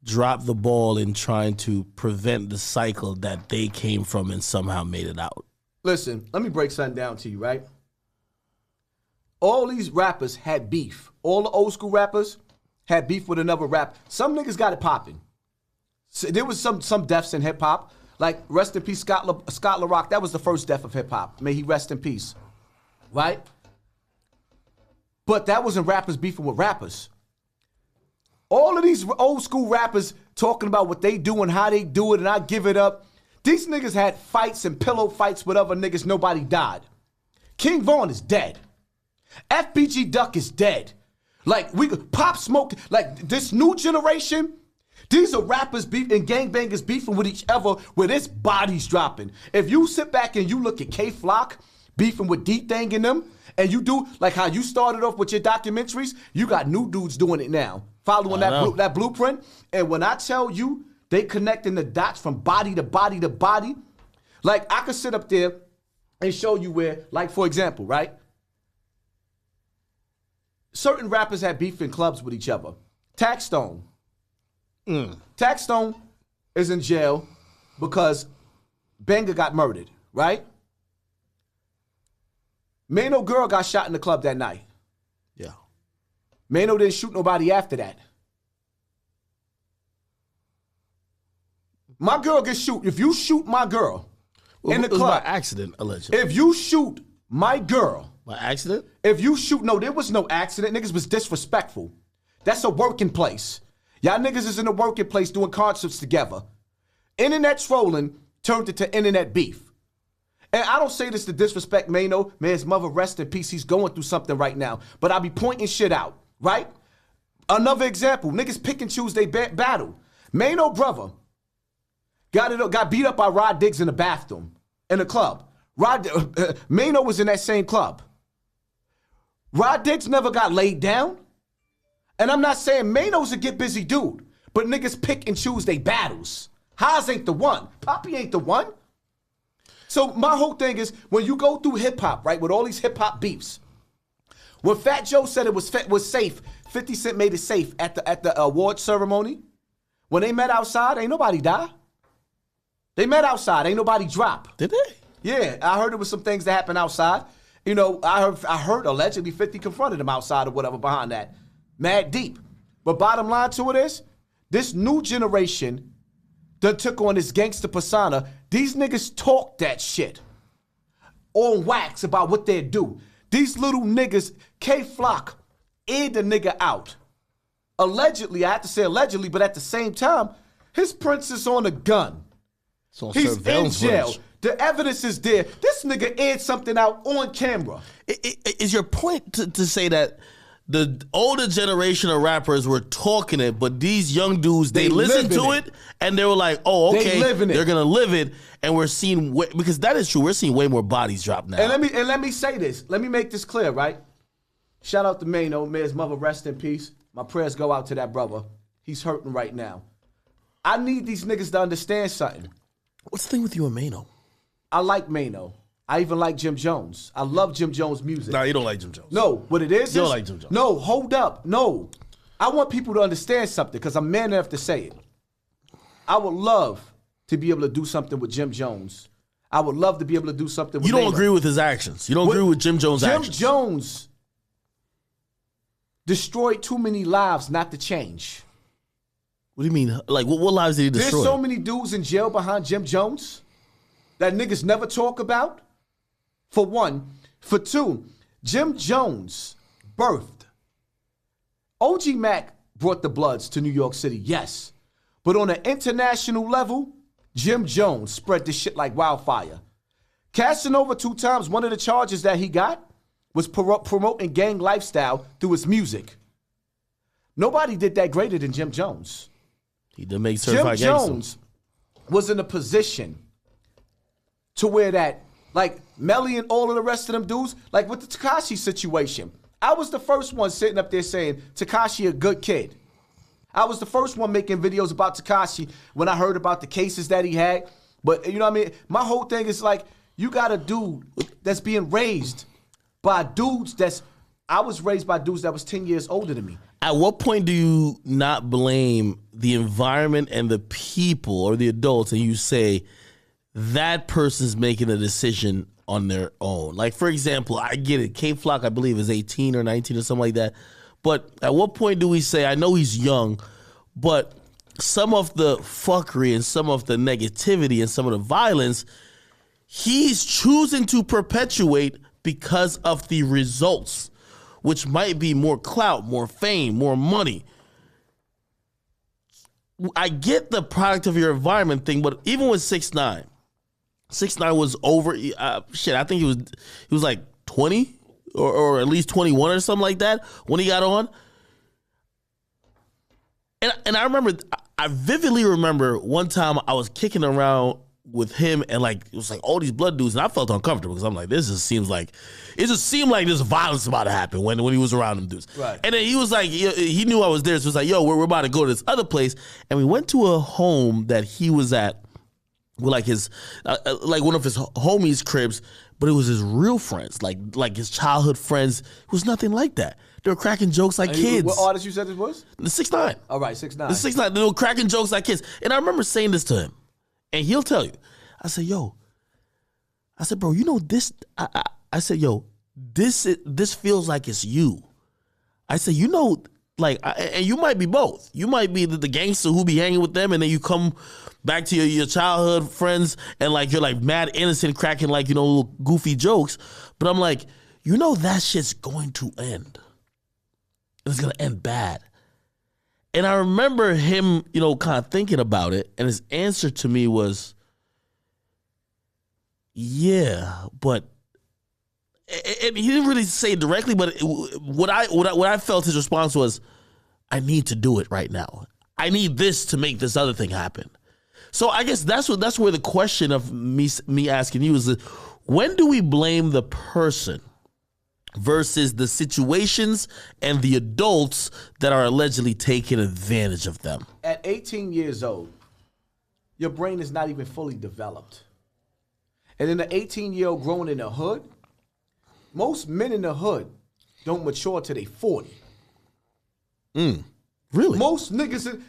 drop the ball in trying to prevent the cycle that they came from and somehow made it out? Listen, let me break something down to you, right? All these rappers had beef. All the old school rappers had beef with another rapper. Some niggas got it popping. So there was some deaths in hip-hop. Like, rest in peace, Scott LaRock. That was the first death of hip-hop. May he rest in peace. Right? But that wasn't rappers beefing with rappers. All of these old school rappers talking about what they do and how they do it, and I give it up. These niggas had fights and pillow fights with other niggas. Nobody died. King Von is dead. FBG Duck is dead. Like, Pop Smoke, like, this new generation, these are rappers and gangbangers beefing with each other where this body's dropping. If you sit back and you look at K-Flock beefing with D-Thang and them, and you do, like how you started off with your documentaries, you got new dudes doing it now, following that blueprint. And when I tell you, they connecting the dots from body to body to body. Like, I could sit up there and show you where, like, for example, right? Certain rappers had beef in clubs with each other. Taxstone. Taxstone is in jail because Banger got murdered, right? Mano girl got shot in the club that night. Yeah. Mano didn't shoot nobody after that. My girl gets shoot. If you shoot my girl in the club. By accident, allegedly. If you shoot my girl. By accident? If you shoot, no, there was no accident. Niggas was disrespectful. That's a working place. Y'all niggas is in a working place doing concerts together. Internet trolling turned into internet beef. And I don't say this to disrespect Mano. Man, his mother, rest in peace. He's going through something right now. But I be pointing shit out, right? Another example, niggas pick and choose they battle. Mano brother got beat up by Rod Diggs in the bathroom, in a club. Mano was in that same club. Rod Diggs never got laid down. And I'm not saying Mano's a get busy dude, but niggas pick and choose they battles. Haas ain't the one. Poppy ain't the one. So my whole thing is, when you go through hip hop, right, with all these hip hop beefs, when Fat Joe said it was safe, 50 Cent made it safe at the award ceremony. When they met outside, ain't nobody die. They met outside, ain't nobody drop. Did they? Yeah, I heard there was some things that happened outside. You know, I heard allegedly 50 confronted him outside or whatever behind that. Mad deep. But bottom line to it is, this new generation that took on this gangster persona, these niggas talk that shit on wax about what they do. These little niggas, K-Flock, aired the nigga out. Allegedly, I have to say allegedly, but at the same time, his prince is on a gun. He's in jail. Footage. The evidence is there. This nigga aired something out on camera. Is your point to say that the older generation of rappers were talking it, but these young dudes, they listened to it and they were like, oh, okay, they're going to live it. And we're seeing, because that is true, we're seeing way more bodies drop now. And let me say this. Let me make this clear, right? Shout out to Mano. May his mother rest in peace. My prayers go out to that brother. He's hurting right now. I need these niggas to understand something. What's the thing with you and Mano? I like Mano. I even like Jim Jones. I love Jim Jones' music. No, you don't like Jim Jones. No, what it is? You don't like Jim Jones. No, hold up. No. I want people to understand something because I'm man enough to say it. I would love to be able to do something with Jim Jones. I would love to be able to do something with You don't Mano. agree with his actions. You don't agree with Jim Jones' actions. Jim Jones destroyed too many lives not to change. What do you mean? Like, what lives did he destroy? There's so many dudes in jail behind Jim Jones that niggas never talk about, for one. For two, Jim Jones birthed. OG Mac brought the Bloods to New York City, yes. But on an international level, Jim Jones spread this shit like wildfire. Casanova 2 times, one of the charges that he got was promoting gang lifestyle through his music. Nobody did that greater than Jim Jones. He did make certified Jim Jones was in a position to where that, like Melly and all of the rest of them dudes, like with the Tekashi situation, I was the first one sitting up there saying, Tekashi a good kid. I was the first one making videos about Tekashi when I heard about the cases that he had. But you know what I mean? My whole thing is like, you got a dude that's being raised by dudes I was raised by dudes that was 10 years older than me. At what point do you not blame the environment and the people or the adults and you say that person's making a decision on their own? Like, for example, I get it. K-Flock, I believe, is 18 or 19 or something like that. But at what point do we say, I know he's young, but some of the fuckery and some of the negativity and some of the violence, he's choosing to perpetuate because of the results, which might be more clout, more fame, more money. I get the product of your environment thing, but even with 6ix9ine, 6ix9ine was over. I think he was like 20 or at least 21 or something like that when he got on. And I vividly remember one time I was kicking around with him and like it was like all these blood dudes and I felt uncomfortable because I'm like, it just seemed like there's violence about to happen when he was around them dudes. Right. And then he was like, he knew I was there, so he was like, yo, we're about to go to this other place, and we went to a home that he was at with like his like one of his homies' cribs, but it was his real friends, like his childhood friends. It was nothing like that. They were cracking jokes like kids. What artist you said this was? The 6ix9ine. All right, 6ix9ine. The 6ix9ine. They were cracking jokes like kids. And I remember saying this to him, and he'll tell you. I said, yo, bro, you know this? I said, yo, this feels like it's you. I said, you know, like, and you might be both. You might be the gangster who be hanging with them, and then you come back to your childhood friends, and like you're like mad innocent, cracking like, you know, little goofy jokes. But I'm like, you know, that shit's going to end. It's going to end bad. And I remember him, you know, kind of thinking about it, and his answer to me was, yeah, but, and he didn't really say it directly, but what I felt his response was, I need to do it right now. I need this to make this other thing happen. So I guess that's where the question of me asking you is, when do we blame the person versus the situations and the adults that are allegedly taking advantage of them? At 18 years old, your brain is not even fully developed. And then the 18-year-old growing in the hood, most men in the hood don't mature till they 40. Really? Most niggas,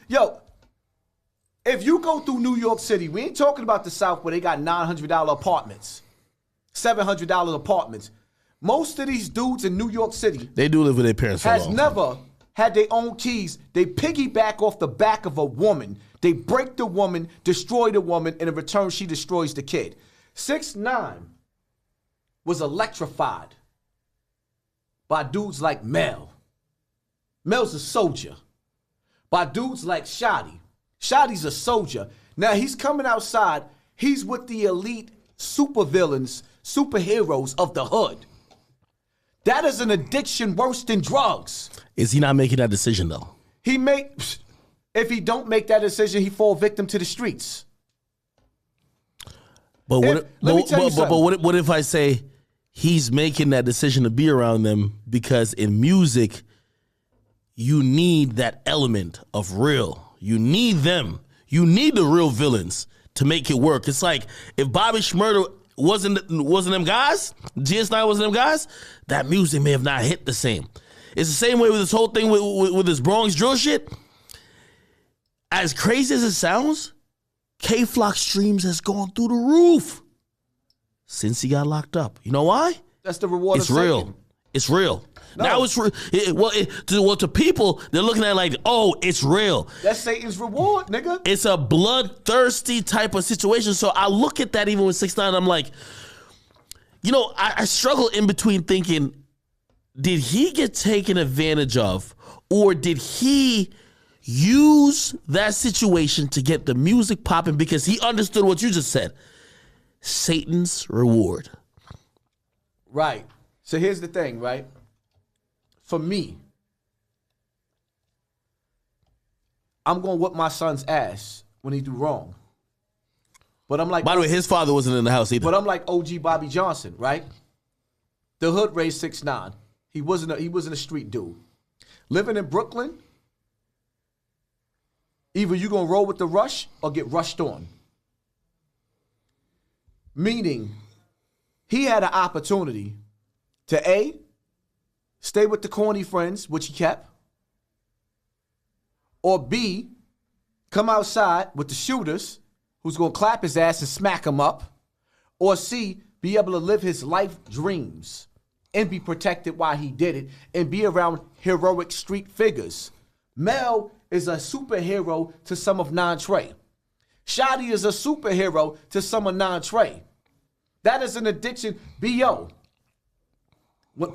if you go through New York City, we ain't talking about the South where they got $900 apartments, $700 apartments. Most of these dudes in New York City, they do live with their parents for a long time. never had their own keys. They piggyback off the back of a woman. They break the woman, destroy the woman, and in return, she destroys the kid. 6ix9ine was electrified by dudes like Mel. Mel's a soldier. By dudes like Shotty. Shotty's a soldier. Now he's coming outside. He's with the elite supervillains, superheroes of the hood. That is an addiction worse than drugs. Is he not making that decision though? If he don't make that decision, he fall victim to the streets. But what if I say he's making that decision to be around them because in music, you need that element of real. You need them. You need the real villains to make it work. It's like if Bobby Shmurda wasn't them guys, GS9 wasn't them guys, that music may have not hit the same. It's the same way with this whole thing with this Bronx drill shit. As crazy as it sounds, K-Flock streams has gone through the roof since he got locked up. You know why? That's the reward it's of real. Satan. It's real. No. Now it's to people, they're looking at it like, oh, it's real. That's Satan's reward, nigga. It's a bloodthirsty type of situation. So I look at that even with 6ix9ine, I'm like, you know, I struggle in between thinking, did he get taken advantage of, or did he use that situation to get the music popping because he understood what you just said? Satan's reward. Right. So here's the thing, right? For me, I'm going to whip my son's ass when he do wrong. But I'm like... By the way, his father wasn't in the house either. But I'm like OG Bobby Johnson, right? The hood raised 6ix9ine. He wasn't a street dude. Living in Brooklyn, either you going to roll with the rush or get rushed on. Meaning, he had an opportunity to A, stay with the corny friends, which he kept, or B, come outside with the shooters, who's going to clap his ass and smack him up, or C, be able to live his life dreams and be protected while he did it and be around heroic street figures. Mel is a superhero to some of Non-Trey. Shotty is a superhero to some of Non-Trey. That is an addiction. B.O.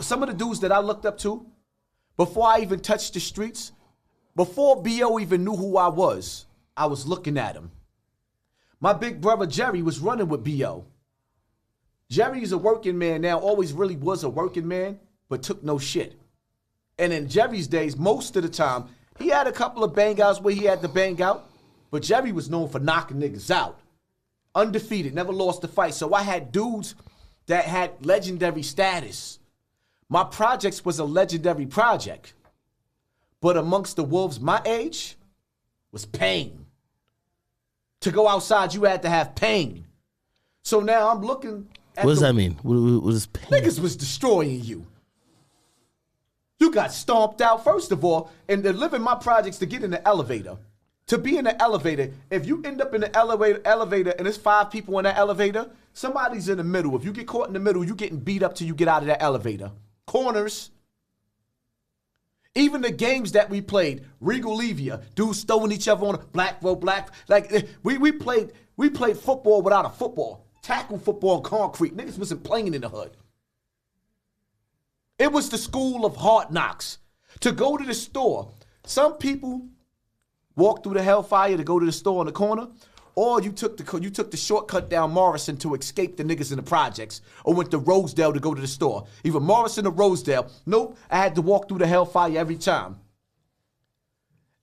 Some of the dudes that I looked up to, before I even touched the streets, before B.O. even knew who I was, I was looking at him. My big brother Jerry was running with B.O. Jerry's a working man now, always really was a working man, but took no shit. And in Jerry's days, most of the time, he had a couple of bang outs where he had to bang out, but Jerry was known for knocking niggas out. Undefeated, never lost a fight. So I had dudes that had legendary status. My projects was a legendary project. But amongst the wolves my age was pain. To go outside, you had to have pain. So now I'm looking at what does that mean? What is pain? Niggas was destroying you. You got stomped out, first of all, and to live in my projects to get in the elevator. To be in the elevator, if you end up in the elevator and there's 5 people in that elevator, somebody's in the middle. If you get caught in the middle, you getting beat up till you get out of that elevator. Corners. Even the games that we played, Regal Levia, dudes throwing each other on a black row, black. Like, we played football without a football. Tackle football on concrete. Niggas wasn't playing in the hood. It was the school of hard knocks. To go to the store, some people walk through the hellfire to go to the store on the corner, or you took the shortcut down Morrison to escape the niggas in the projects, or went to Rosedale to go to the store. Either Morrison or Rosedale. Nope, I had to walk through the hellfire every time.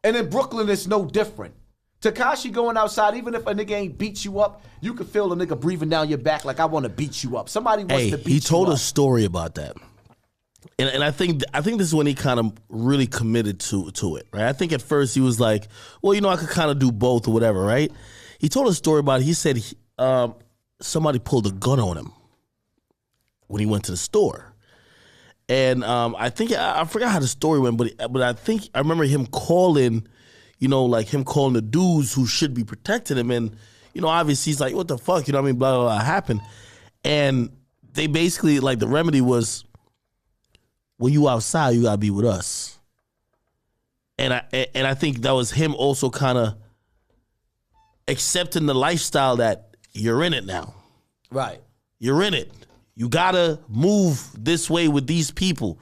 And in Brooklyn, it's no different. Tekashi going outside, even if a nigga ain't beat you up, you can feel a nigga breathing down your back like I want to beat you up. Somebody wants to beat you up. He told a story about that. And I think this is when he kind of really committed to it, right? I think at first he was like, well, I could kind of do both or whatever, right? He told a story about it. He said somebody pulled a gun on him when he went to the store. And I forgot how the story went, but I think I remember him calling, him calling the dudes who should be protecting him. And, obviously he's like, what the fuck? Blah, blah, blah happened. And they basically, like, the remedy was, when you outside, you gotta be with us. And I think that was him also kind of accepting the lifestyle that you're in it now. Right. You're in it. You gotta move this way with these people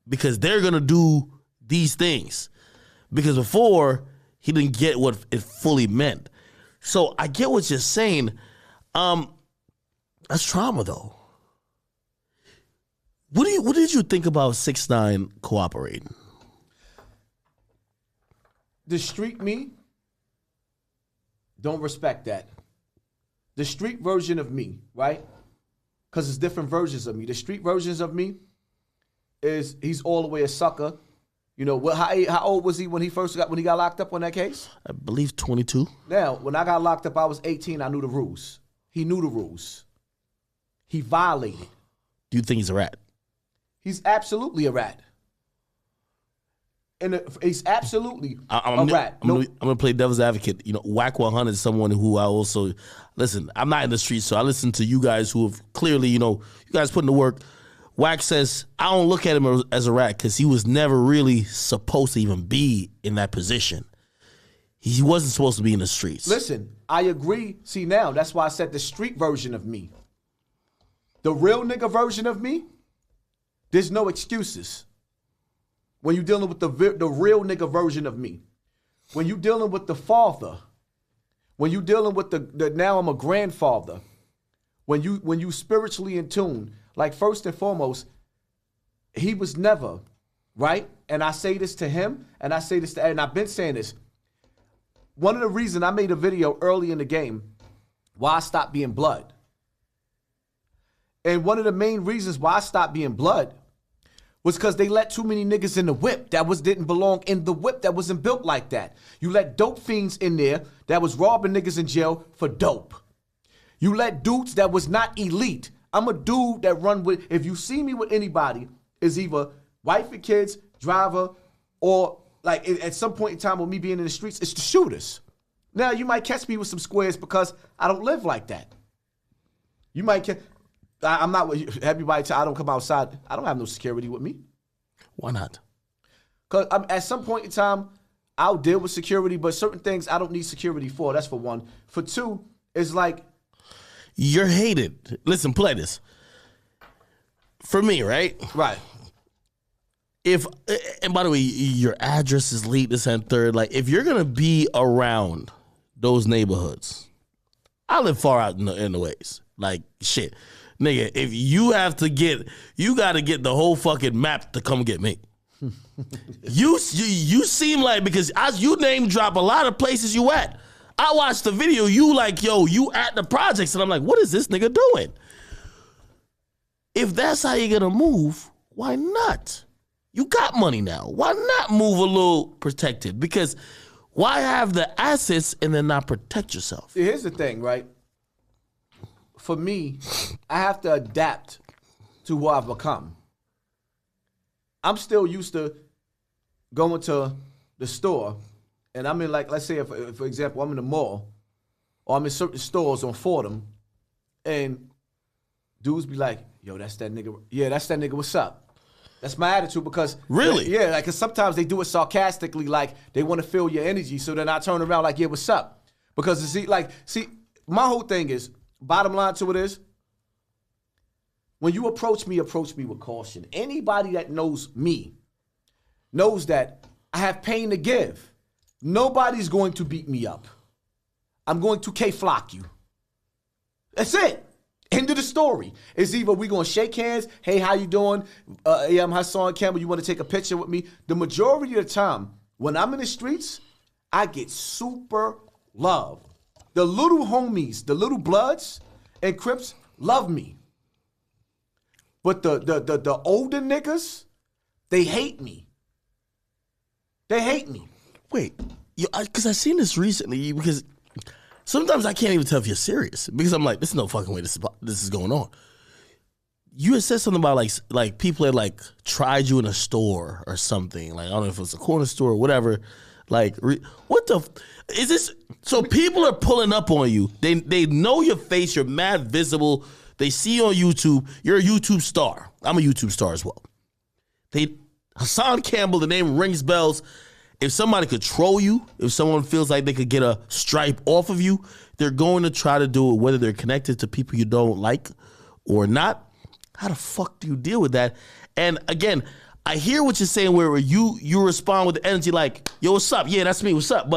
because they're gonna do these things. Because before, he didn't get what it fully meant. So I get what you're saying. That's trauma though. What did you think about 6ix9ine cooperating? The street me don't respect that. The street version of me, right? Because it's different versions of me. The street versions of me is he's all the way a sucker. How old was he when he got locked up on that case? I believe 22. Now, when I got locked up, I was 18. I knew the rules. He knew the rules. He violated. Do you think he's a rat? He's absolutely a rat. And he's absolutely a rat. I'm going to play devil's advocate. Whack 100 is someone who I also, listen, I'm not in the streets, so I listen to you guys who have clearly, you guys put in the work. Whack says, I don't look at him as a rat because he was never really supposed to even be in that position. He wasn't supposed to be in the streets. Listen, I agree. See, now, that's why I said the street version of me. The real nigga version of me, there's no excuses. When you're dealing with the real nigga version of me. When you're dealing with the father. When you're dealing with the now I'm a grandfather. When you spiritually in tune. Like, first and foremost, he was never, right? And I say this to him, and I say this to, and I've been saying this. One of the reasons I made a video early in the game, why I stopped being blood. And one of the main reasons why I stopped being blood was because they let too many niggas in the whip that didn't belong in the whip that wasn't built like that. You let dope fiends in there that was robbing niggas in jail for dope. You let dudes that was not elite. I'm a dude that run with, if you see me with anybody, is either wife and kids, driver, or like at some point in time with me being in the streets, it's the shooters. Now, you might catch me with some squares because I don't live like that. You might catch, I'm not with everybody, I don't come outside. I don't have no security with me. Why not? Because at some point in time, I'll deal with security, but certain things I don't need security for. That's for one. For two, it's like, you're hated. Listen, play this. For me, right? Right. and by the way, your address is late this and third. Like, if you're gonna be around those neighborhoods, I live far out in the ways. Like, shit, nigga, if you have to you got to get the whole fucking map to come get me. you seem like, because as you name drop a lot of places you at. I watched the video. You like, yo, you at the projects, and I'm like, what is this nigga doing? If that's how you're gonna move, why not? You got money now. Why not move a little protected? Because why have the assets and then not protect yourself? See, here's the thing, right? For me, I have to adapt to what I've become. I'm still used to going to the store, and I'm in, like, let's say, for example, I'm in the mall, or I'm in certain stores on Fordham, and dudes be like, yo, that's that nigga. Yeah, that's that nigga. What's up? That's my attitude, because really, yeah, like, 'cause sometimes they do it sarcastically, like they want to feel your energy, so then I turn around like, yeah, what's up? Because see, my whole thing is, bottom line to it is, when you approach me with caution. Anybody that knows me knows that I have pain to give. Nobody's going to beat me up. I'm going to K-flock you. That's it. End of the story. It's either we gonna shake hands, hey, how you doing? Yeah, I'm Hassan, Campbell, you wanna take a picture with me? The majority of the time, when I'm in the streets, I get super love. The little homies, the little Bloods and Crips love me. But the older niggas, they hate me. They hate me. Wait, because I seen this recently, because sometimes I can't even tell if you're serious, because I'm like, there's no fucking way this is going on. You had said something about like people had like tried you in a store or something. Like, I don't know if it was a corner store or whatever. Like, what the is this? So people are pulling up on you. They know your face. You're mad visible. They see you on YouTube. You're a YouTube star. I'm a YouTube star as well. Hassan Campbell, the name rings bells. If somebody could troll you, if someone feels like they could get a stripe off of you, they're going to try to do it, whether they're connected to people you don't like or not. How the fuck do you deal with that? And again, I hear what you're saying, where you respond with the energy like, yo, what's up? Yeah, that's me. What's up? But